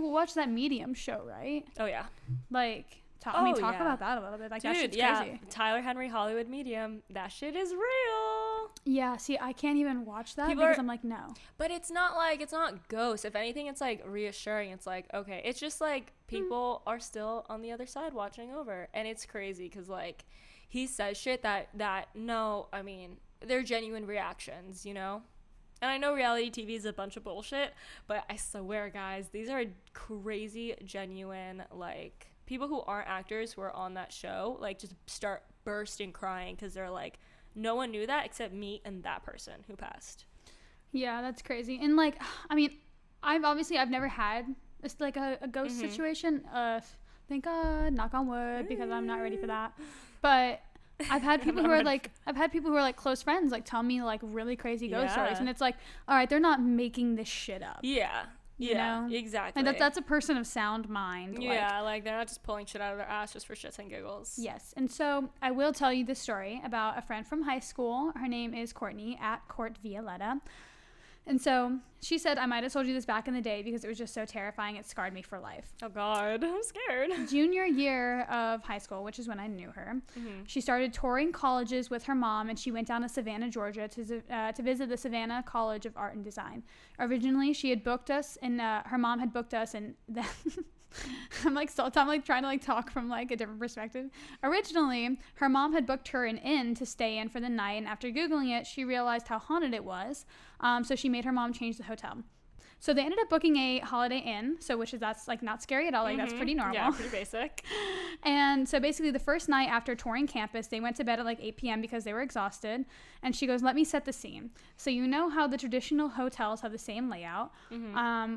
watch that Medium show, right? Oh yeah. Like, talk about that a little bit. Like, dude, that shit's yeah. crazy. Tyler Henry Hollywood Medium. That shit is real. Yeah, see, I can't even watch that because I'm like, no. But it's not ghosts. If anything, it's like reassuring. It's like, okay, it's just like people are still on the other side watching over. And it's crazy because like he says shit that no, I mean, they're genuine reactions, you know? And I know reality TV is a bunch of bullshit, but I swear, guys, these are crazy, genuine, like, people who aren't actors who are on that show, like, just start bursting crying because they're like, no one knew that except me and that person who passed. Yeah, that's crazy. And like, I mean, I've never had like a ghost situation. Thank God, knock on wood, because I'm not ready for that. But I've had people who are like close friends like tell me like really crazy ghost stories, and it's like, all right, they're not making this shit up. Yeah. You know? Exactly. And that's a person of sound mind. Yeah, like they're not just pulling shit out of their ass just for shits and giggles. Yes. And so I will tell you this story about a friend from high school. Her name is Courtney, at Court Violetta. And so she said, I might have told you this back in the day because it was just so terrifying. It scarred me for life. Oh, God. I'm scared. Junior year of high school, which is when I knew her, she started touring colleges with her mom, and she went down to Savannah, Georgia to visit the Savannah College of Art and Design. Originally, she had booked us, and her mom had booked us, and then... I'm trying to talk from like a different perspective. Originally, her mom had booked her an inn to stay in for the night, and after Googling it, she realized how haunted it was. So she made her mom change the hotel. So they ended up booking a Holiday Inn, that's like not scary at all. Like that's pretty normal. Yeah, pretty basic. And so basically the first night after touring campus, they went to bed at like 8 p.m. because they were exhausted. And she goes, let me set the scene. So you know how the traditional hotels have the same layout,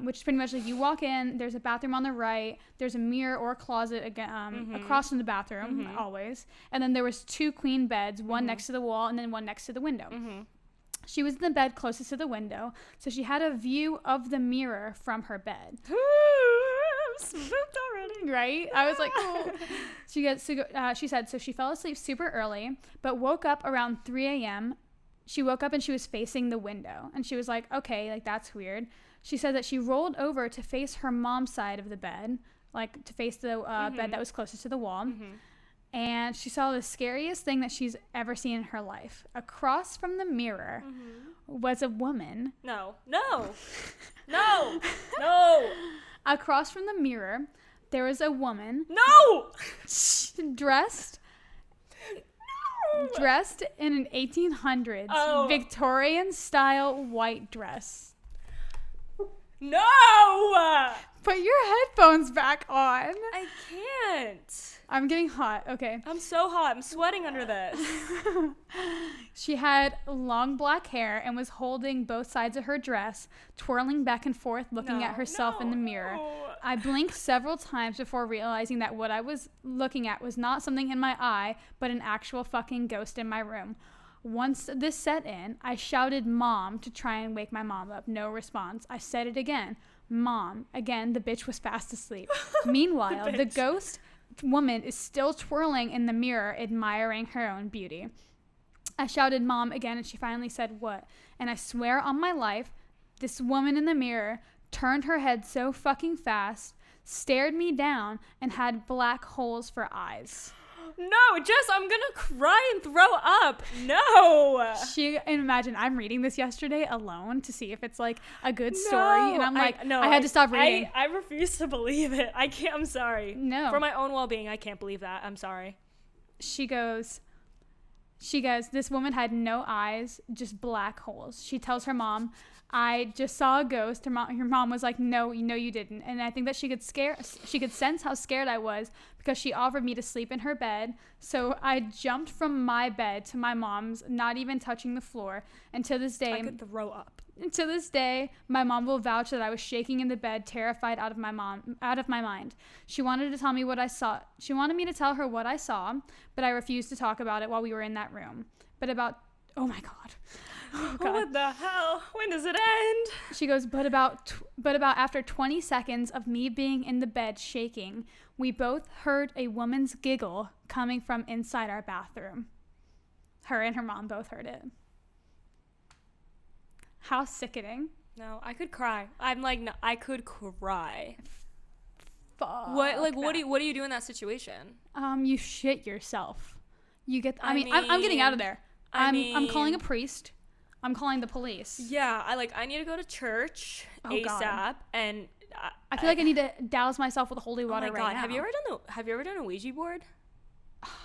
which is pretty much like you walk in, there's a bathroom on the right, there's a mirror or a closet across from the bathroom, always. And then there was 2 queen beds, one next to the wall and then one next to the window. She was in the bed closest to the window, so she had a view of the mirror from her bed. I'm spooked already. Right? I was like, oh. She said, so she fell asleep super early, but woke up around 3 a.m. She woke up and she was facing the window. And she was like, okay, like that's weird. She said that she rolled over to face her mom's side of the bed, like to face the bed that was closest to the wall. And she saw the scariest thing that she's ever seen in her life. Across from the mirror was a woman. No. Across from the mirror, there was a woman. No! Dressed in an 1800s Victorian-style white dress. No! Put your headphones back on. I can't. I'm getting hot. Okay. I'm so hot. I'm sweating under this. She had long black hair and was holding both sides of her dress, twirling back and forth, looking at herself in the mirror. I blinked several times before realizing that what I was looking at was not something in my eye, but an actual fucking ghost in my room. Once this set in, I shouted "Mom" to try and wake my mom up. No response. I said it again. "Mom." Again, the bitch was fast asleep. Meanwhile, the ghost woman is still twirling in the mirror, admiring her own beauty. I shouted "Mom" again, and she finally said, "What?" And I swear on my life, this woman in the mirror turned her head so fucking fast, stared me down, and had black holes for eyes. No, Jess, I'm gonna cry and throw up. No. Imagine I'm reading this yesterday alone to see if it's like a good story, and I'm like, I had to stop reading. I refuse to believe it. I can't. I'm sorry. No. For my own well-being, I can't believe that. I'm sorry. She goes, this woman had no eyes, just black holes. She tells her mom, I just saw a ghost. Her mom was like, no, you didn't. And I think that she could sense how scared I was because she offered me to sleep in her bed. So I jumped from my bed to my mom's, not even touching the floor. And to this day, I could throw up. And to this day, my mom will vouch that I was shaking in the bed, terrified out of my mind. She wanted to tell me what I saw. She wanted me to tell her what I saw, but I refused to talk about it while we were in that room. Oh my God. Oh God. What the hell? When does it end? She goes, but about after 20 seconds of me being in the bed shaking, we both heard a woman's giggle coming from inside our bathroom. Her and her mom both heard it. How sickening. No, I could cry. I'm like, no, I could cry. Fuck. What do you do in that situation? You shit yourself. I'm getting out of there. I'm calling a priest. I'm calling the police. Yeah, I need to go to church ASAP, God. And I feel like I need to douse myself with holy water right now. Have you ever done a Ouija board?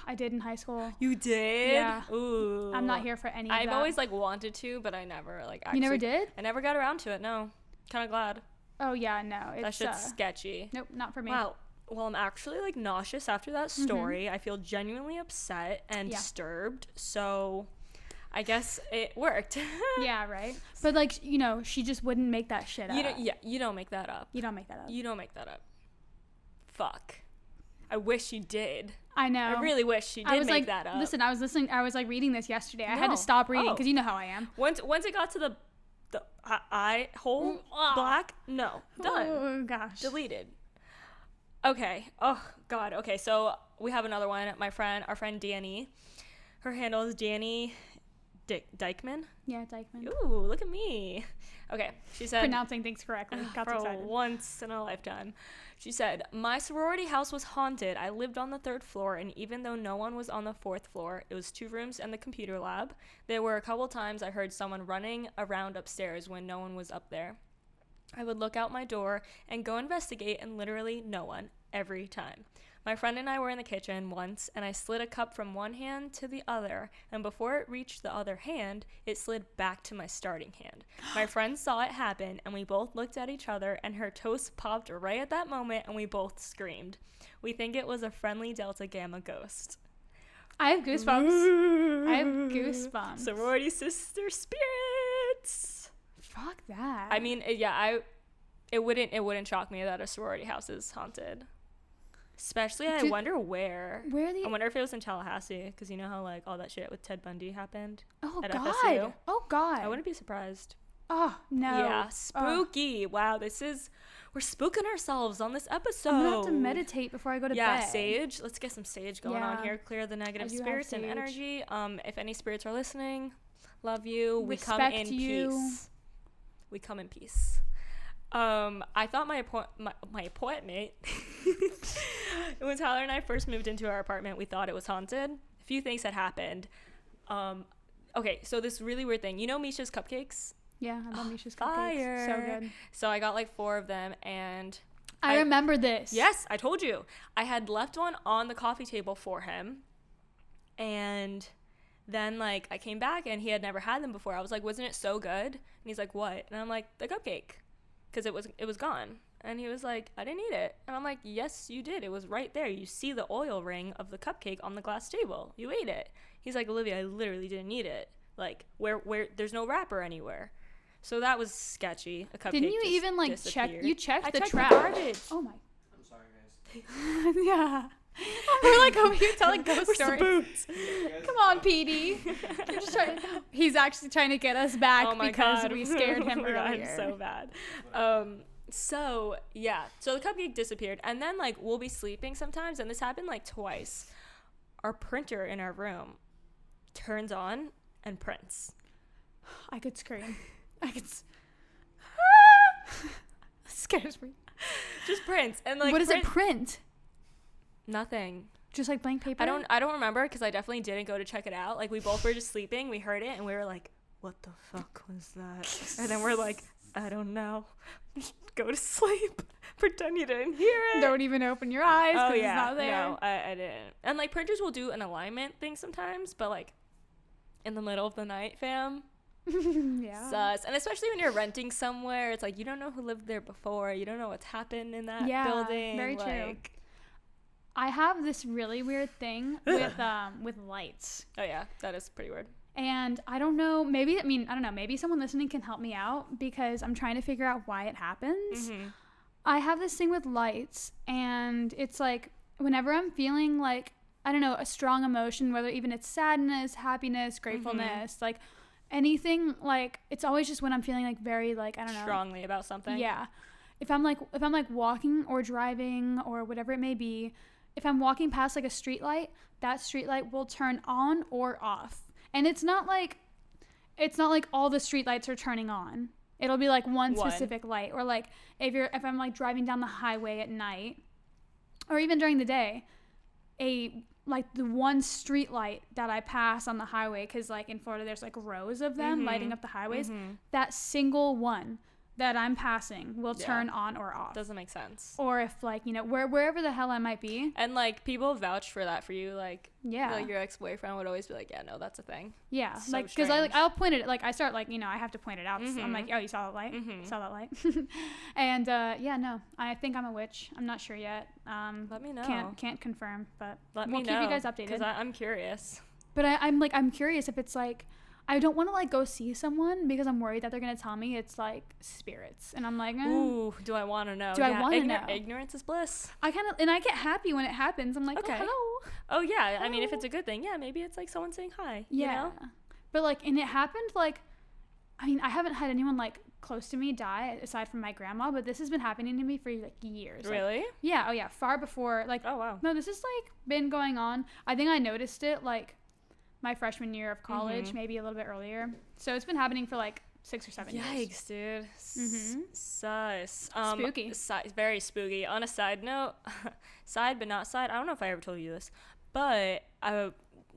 I did in high school. You did? Yeah. Ooh. I'm not here for any of that. I've always wanted to, but I never actually. You never did? I never got around to it. No. Kind of glad. Oh yeah, no. That shit's sketchy. Nope, not for me. Wow. Well, I'm actually nauseous after that story. I feel genuinely upset and disturbed. So I guess it worked. Yeah, right. But like, you know, she just wouldn't make that shit up. You don't make that up. You don't make that up. You don't make that up. Fuck. I wish you did. I know. I really wish she did make that up. Listen, I was like reading this yesterday. I had to stop reading because you know how I am. Once it got to the eye hole black, no, done. Oh gosh. Deleted. Okay. Oh god. Okay, so we have another one. Our friend Danny. Her handle is Danny Dykeman. Yeah, Dykeman. Ooh, look at me. Okay, she said, pronouncing things correctly. Got so excited. Once in a lifetime. She said, my sorority house was haunted. I lived on the 3rd floor, and even though no one was on the 4th floor, it was 2 rooms and the computer lab. There were a couple times I heard someone running around upstairs when no one was up there. I would look out my door and go investigate, and literally no one, every time. My friend and I were in the kitchen once, and I slid a cup from one hand to the other, and before it reached the other hand, it slid back to my starting hand. My friend saw it happen, and we both looked at each other, and her toast popped right at that moment, and we both screamed. We think it was a friendly Delta Gamma ghost. I have goosebumps. I have goosebumps. Sorority sister spirits. Fuck that. I mean, it wouldn't shock me that a sorority house is haunted. Especially, I wonder where. I wonder if it was in Tallahassee, because you know how like all that shit with Ted Bundy happened. Oh at god. FSU? Oh god. I wouldn't be surprised. Oh no. Yeah, spooky. Wow, we're spooking ourselves on this episode. I'm gonna have to meditate before I go to bed. Yeah, sage. Let's get some sage going on here. Clear the negative I do spirits have and sage. energy. If any spirits are listening, love you. We come Respect in you. peace. We come in peace. I thought my appointment when Tyler and I first moved into our apartment, we thought it was haunted. A few things had happened. Okay, so this really weird thing. You know Misha's cupcakes? Yeah, I love Misha's Fire. cupcakes. So good. So I got like 4 of them, and I remember this. Yes, I told you. I had left one on the coffee table for him, and then like I came back and he had never had them before. I was like, wasn't it so good? And he's like, what? And I'm like, the cupcake. Because it was gone. And he was like, I didn't eat it. And I'm like, yes, you did. It was right there. You see the oil ring of the cupcake on the glass table. You ate it. He's like, Olivia, I literally didn't eat it. Like, where there's no wrapper anywhere. So that was sketchy. A cupcake Didn't you just even like disappeared. check? You checked the checked trash. the garbage. Oh my. I'm sorry, guys. Yeah. We're like over here telling ghost Where's stories. the boots? Come on, PD. You're just he's actually trying to get us back because God. we scared him Oh my God, earlier. so bad. So yeah, so the cupcake disappeared, and then like we'll be sleeping sometimes, and this happened like twice. Our printer in our room turns on and prints. I could scream. Scares me. Just prints, and like what does it print? Nothing. Just like blank paper? I don't remember, because I definitely didn't go to check it out. Like we both were just sleeping, we heard it, and we were like, what the fuck was that? And then we're like, I don't know. Go to sleep. Pretend you didn't hear it. Don't even open your eyes because it's not there. No, I didn't. And like printers will do an alignment thing sometimes, but like in the middle of the night, fam. Yeah. Sus. And especially when you're renting somewhere, it's like you don't know who lived there before. You don't know what's happened in that building. Very true. Like, I have this really weird thing with lights. oh yeah, that is pretty weird. And I don't know, maybe someone listening can help me out because I'm trying to figure out why it happens. Mm-hmm. I have this thing with lights, and it's like whenever I'm feeling like, I don't know, a strong emotion, whether even it's sadness, happiness, gratefulness, like anything, like it's always just when I'm feeling like very like, I don't know. Strongly about something. Yeah. If I'm like walking or driving or whatever it may be, if I'm walking past like a street light, that street light will turn on or off. And it's not like all the street lights are turning on. It'll be like one specific light, or like if I'm like driving down the highway at night, or even during the day, the one street light that I pass on the highway, because like in Florida there's like rows of them lighting up the highways. That single one that I'm passing will turn on or off. Doesn't make sense. Or if like, you know, wherever the hell I might be. And like people vouch for that for you, like like your ex-boyfriend would always be like, yeah, no, that's a thing. Yeah, so like because I'll point it, like I start like, you know, I have to point it out. I'm like, oh, you saw that light? Saw that light? And yeah, no, I think I'm a witch. I'm not sure yet. Let me know. Can't confirm, but we'll keep you guys updated because I'm curious. But I'm curious if it's like I don't want to like go see someone because I'm worried that they're gonna tell me it's like spirits, and I'm like, ooh, do I want to know? Do I want to know? Ignorance is bliss. I get happy when it happens. I'm like, okay. Oh, hello. Oh yeah, Hello. I mean, if it's a good thing, yeah, maybe it's like someone saying hi. Yeah, you know? But like, and it happened like, I mean, I haven't had anyone like close to me die aside from my grandma, but this has been happening to me for like years. Really? Like, yeah. Oh yeah. Far before like. Oh wow. No, this has like been going on. I think I noticed it like my freshman year of college, maybe a little bit earlier. So it's been happening for like 6 or 7 years. Yikes, dude. Sus. Spooky. Very spooky. On a side note, side but not side, I don't know if I ever told you this, but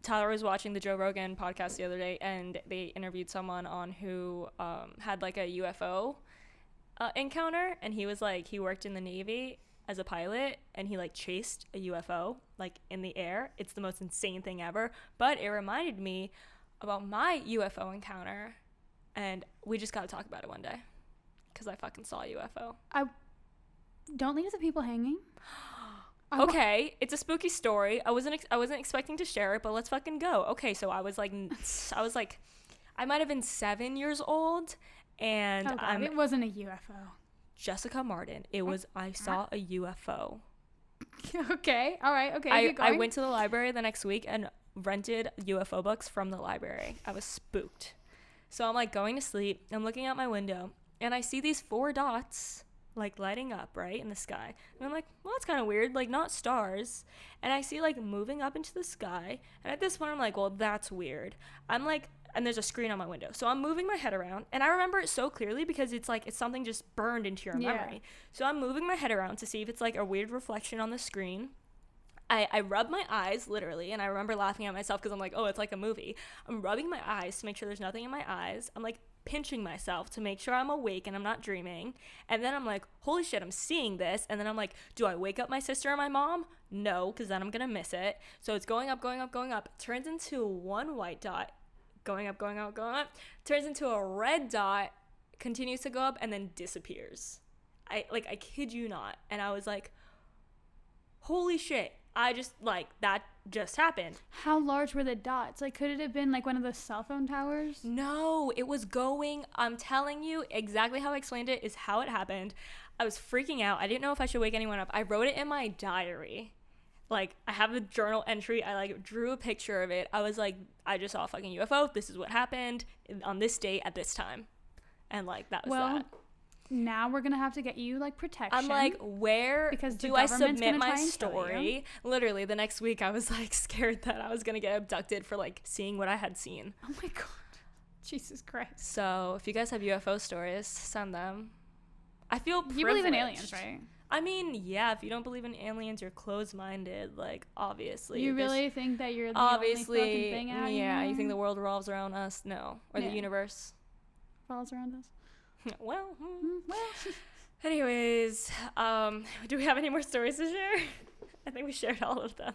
Tyler was watching the Joe Rogan podcast the other day, and they interviewed someone on who had like a UFO encounter, and he was like, he worked in the Navy as a pilot, and he like chased a UFO like in the air. It's the most insane thing ever, but it reminded me about my UFO encounter, and we just got to talk about it one day because I fucking saw a UFO. I don't leave the people hanging. Okay, it's a spooky story. I wasn't expecting to share it, but let's fucking go. Okay, so I might have been 7 years old, and it wasn't a UFO. Jessica Martin. I saw a UFO. Okay, all right, okay. I went to the library the next week and rented UFO books from the library. I was spooked. So I'm like going to sleep. I'm looking out my window, and I see these 4 dots like lighting up right in the sky, and I'm like, well, that's kind of weird, like not stars. And I see like moving up into the sky, and at this point I'm like, well, that's weird. I'm like, and there's a screen on my window, so I'm moving my head around, and I remember it so clearly because it's like it's something just burned into your memory. So I'm moving my head around to see if it's like a weird reflection on the screen. I rub my eyes literally, and I remember laughing at myself because I'm like, oh, it's like a movie. I'm rubbing my eyes to make sure there's nothing in my eyes. I'm like pinching myself to make sure I'm awake and I'm not dreaming. And then I'm like, holy shit, I'm seeing this. And then I'm like, do I wake up my sister or my mom? No, because then I'm gonna miss it. So it's going up, going up, going up. It turns into one white dot, going up, going up, going up. Turns into a red dot, continues to go up, and then disappears. I kid you not. And I was like, holy shit. That just happened. How large were the dots? Like, could it have been like one of those cell phone towers? No, it was going, I'm telling you, exactly how I explained it is how it happened. I was freaking out. I didn't know if I should wake anyone up. I wrote it in my diary. Like, I have a journal entry. I like drew a picture of it. I was like, I just saw a fucking UFO. This is what happened on this date at this time. And like, that was that. Now we're gonna have to get you like protection. I'm like, where because do I submit my story? Literally the next week I was like scared that I was gonna get abducted for like seeing what I had seen. Oh my god, Jesus Christ. So if you guys have UFO stories, send them. I feel privileged. You believe in aliens, right? I mean, yeah, if you don't believe in aliens, you're closed-minded, like, obviously. You really think that you're the only fucking thing out here? Yeah, you think the world revolves around us? No. Or the universe. Revolves around us? Well. Anyways, do we have any more stories to share? I think we shared all of them.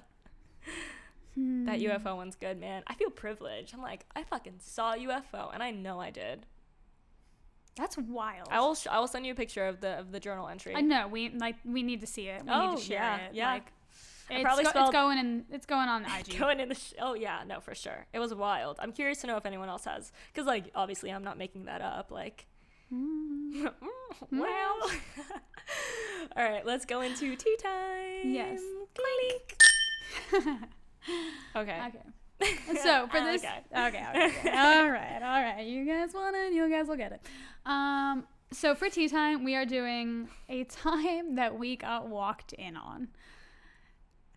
That UFO one's good, man. I feel privileged. I'm like, I fucking saw a UFO, and I know I did. That's wild. I will send you a picture of the journal entry. I know we need to see it. We need to share it. Yeah. Like, it's going on IG. Going in the no, for sure. It was wild. I'm curious to know if anyone else has, because like obviously I'm not making that up. Like, well. All right, let's go into tea time. Yes. Clink. Okay. So for this, okay. all right. You guys want it? You guys will get it. So for tea time, we are doing a time that we got walked in on,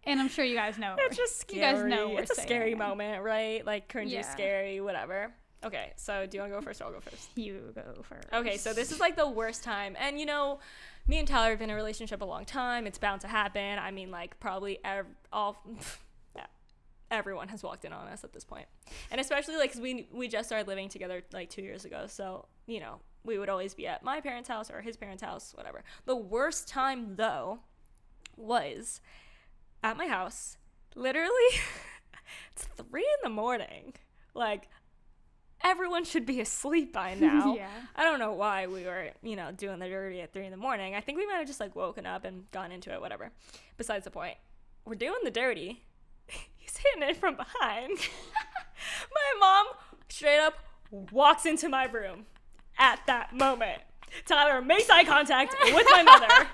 and I'm sure you guys know. It's just scary. You guys know it's a scary moment, right? Like cringy, scary, whatever. Okay, so do you want to go first or I'll go first? You go first. Okay, so this is like the worst time. And, you know, me and Tyler have been in a relationship a long time. It's bound to happen. I mean, like, probably everyone has walked in on us at this point. And especially, like, 'cause we just started living together, like, 2 years ago. So, you know, we would always be at my parents' house or his parents' house, whatever. The worst time, though, was at my house. Literally, it's 3 a.m. Like, everyone should be asleep by now. Yeah. I don't know why we were, you know, doing the dirty at 3 a.m. I think we might have just like woken up and gone into it, whatever. Besides the point. We're doing the dirty. He's hitting it from behind. My mom straight up walks into my room at that moment. Tyler makes eye contact with my mother.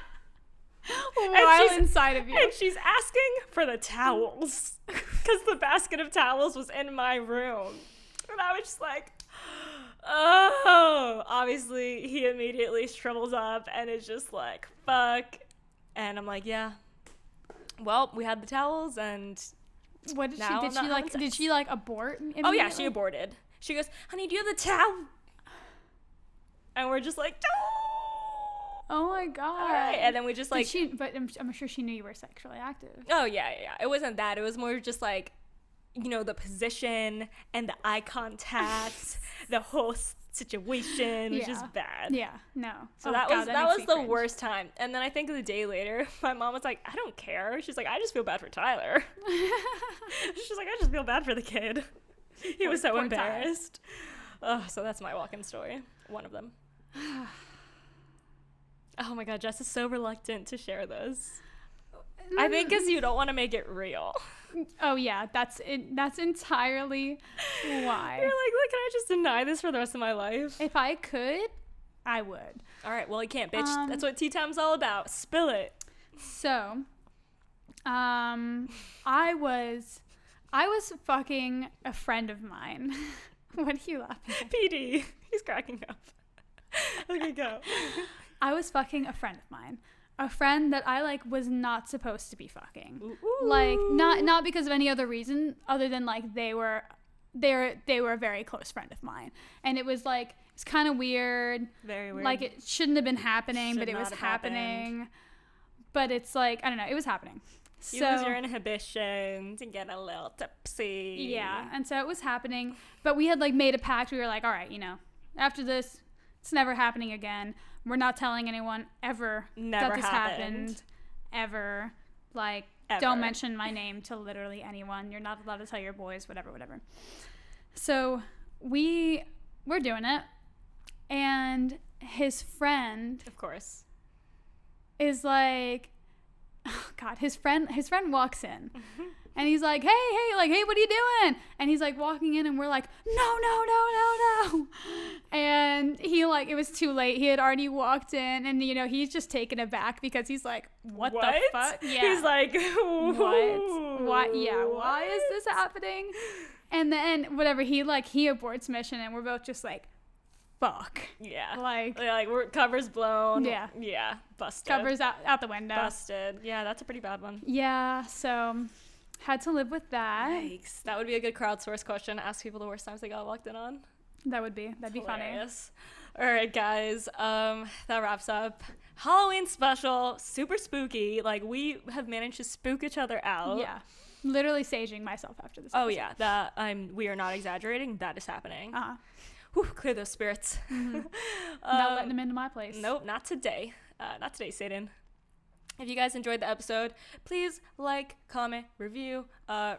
While inside of you. And she's asking for the towels because the basket of towels was in my room. And I was just like, oh. Obviously, he immediately shrivels up and is just like, fuck. And I'm like, yeah. Well, we had the towels and what did now did she like abort immediately? Oh yeah, she aborted. She goes, honey, do you have the towel? And we're just like, no. Oh my god. All right. And then we just like, but I'm sure she knew you were sexually active. oh yeah. It wasn't that. It was more just like, you know, the position and the eye contact, the whole situation was just bad. Yeah, no. So that was the worst time. And then I think the day later, my mom was like, I don't care. She's like, I just feel bad for Tyler. She's like, I just feel bad for the kid. He was so embarrassed. So that's my walk-in story. One of them. Oh my god, Jess is so reluctant to share this. I think because you don't want to make it real. Oh yeah, that's it. That's entirely why. You're like, look, can I just deny this for the rest of my life? If I could, I would. All right, well, you can't, bitch. That's what tea time's all about. Spill it. So, I was fucking a friend of mine. What are you laughing at? PD. He's cracking up. Okay, go. I was fucking a friend of mine. A friend that I like was not supposed to be fucking. Ooh. Like not because of any other reason other than like they were a very close friend of mine. And it was like it's kind of weird. Very weird. Like it shouldn't have been happening, but it was happening. But it's like I don't know, it was happening. You lose your inhibition to get a little tipsy. Yeah, and so it was happening. But we had like made a pact. We were like, all right, you know, after this, it's never happening again. We're not telling anyone ever that this happened. Ever. Like, ever. Don't mention my name to literally anyone. You're not allowed to tell your boys, whatever. So we're doing it. And his friend, of course, is like, oh God, his friend walks in. And he's like, hey, what are you doing? And he's like walking in and we're like, no. And he like, it was too late. He had already walked in and, you know, he's just taken aback because he's like, what? The fuck? Yeah. He's like, what? Yeah. Why is this happening? And then whatever, he aborts mission and we're both just like, fuck. Yeah. Like we're covers blown. Yeah. Yeah. Busted. Covers out the window. Busted. Yeah, that's a pretty bad one. Yeah. So had to live with that. Yikes. That would be a good crowdsource question. Ask people the worst times they got walked in on. That'd be Hilarious. Funny. All right, guys. That wraps up Halloween special. Super spooky. Like we have managed to spook each other out. Yeah. Literally saging myself after this Oh episode. yeah. We are not exaggerating. That is happening. Whew, clear those spirits. Mm-hmm. Not letting them into my place. Nope, not today. Not today, Satan. If you guys enjoyed the episode, please like, comment, review,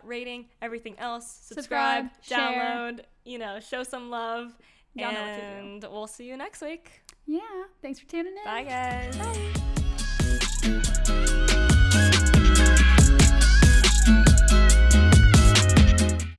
rating, everything else. Subscribe, download, you know, show some love. Y'all know what to And we'll see you next week. Yeah. Thanks for tuning in. Bye, guys. Bye.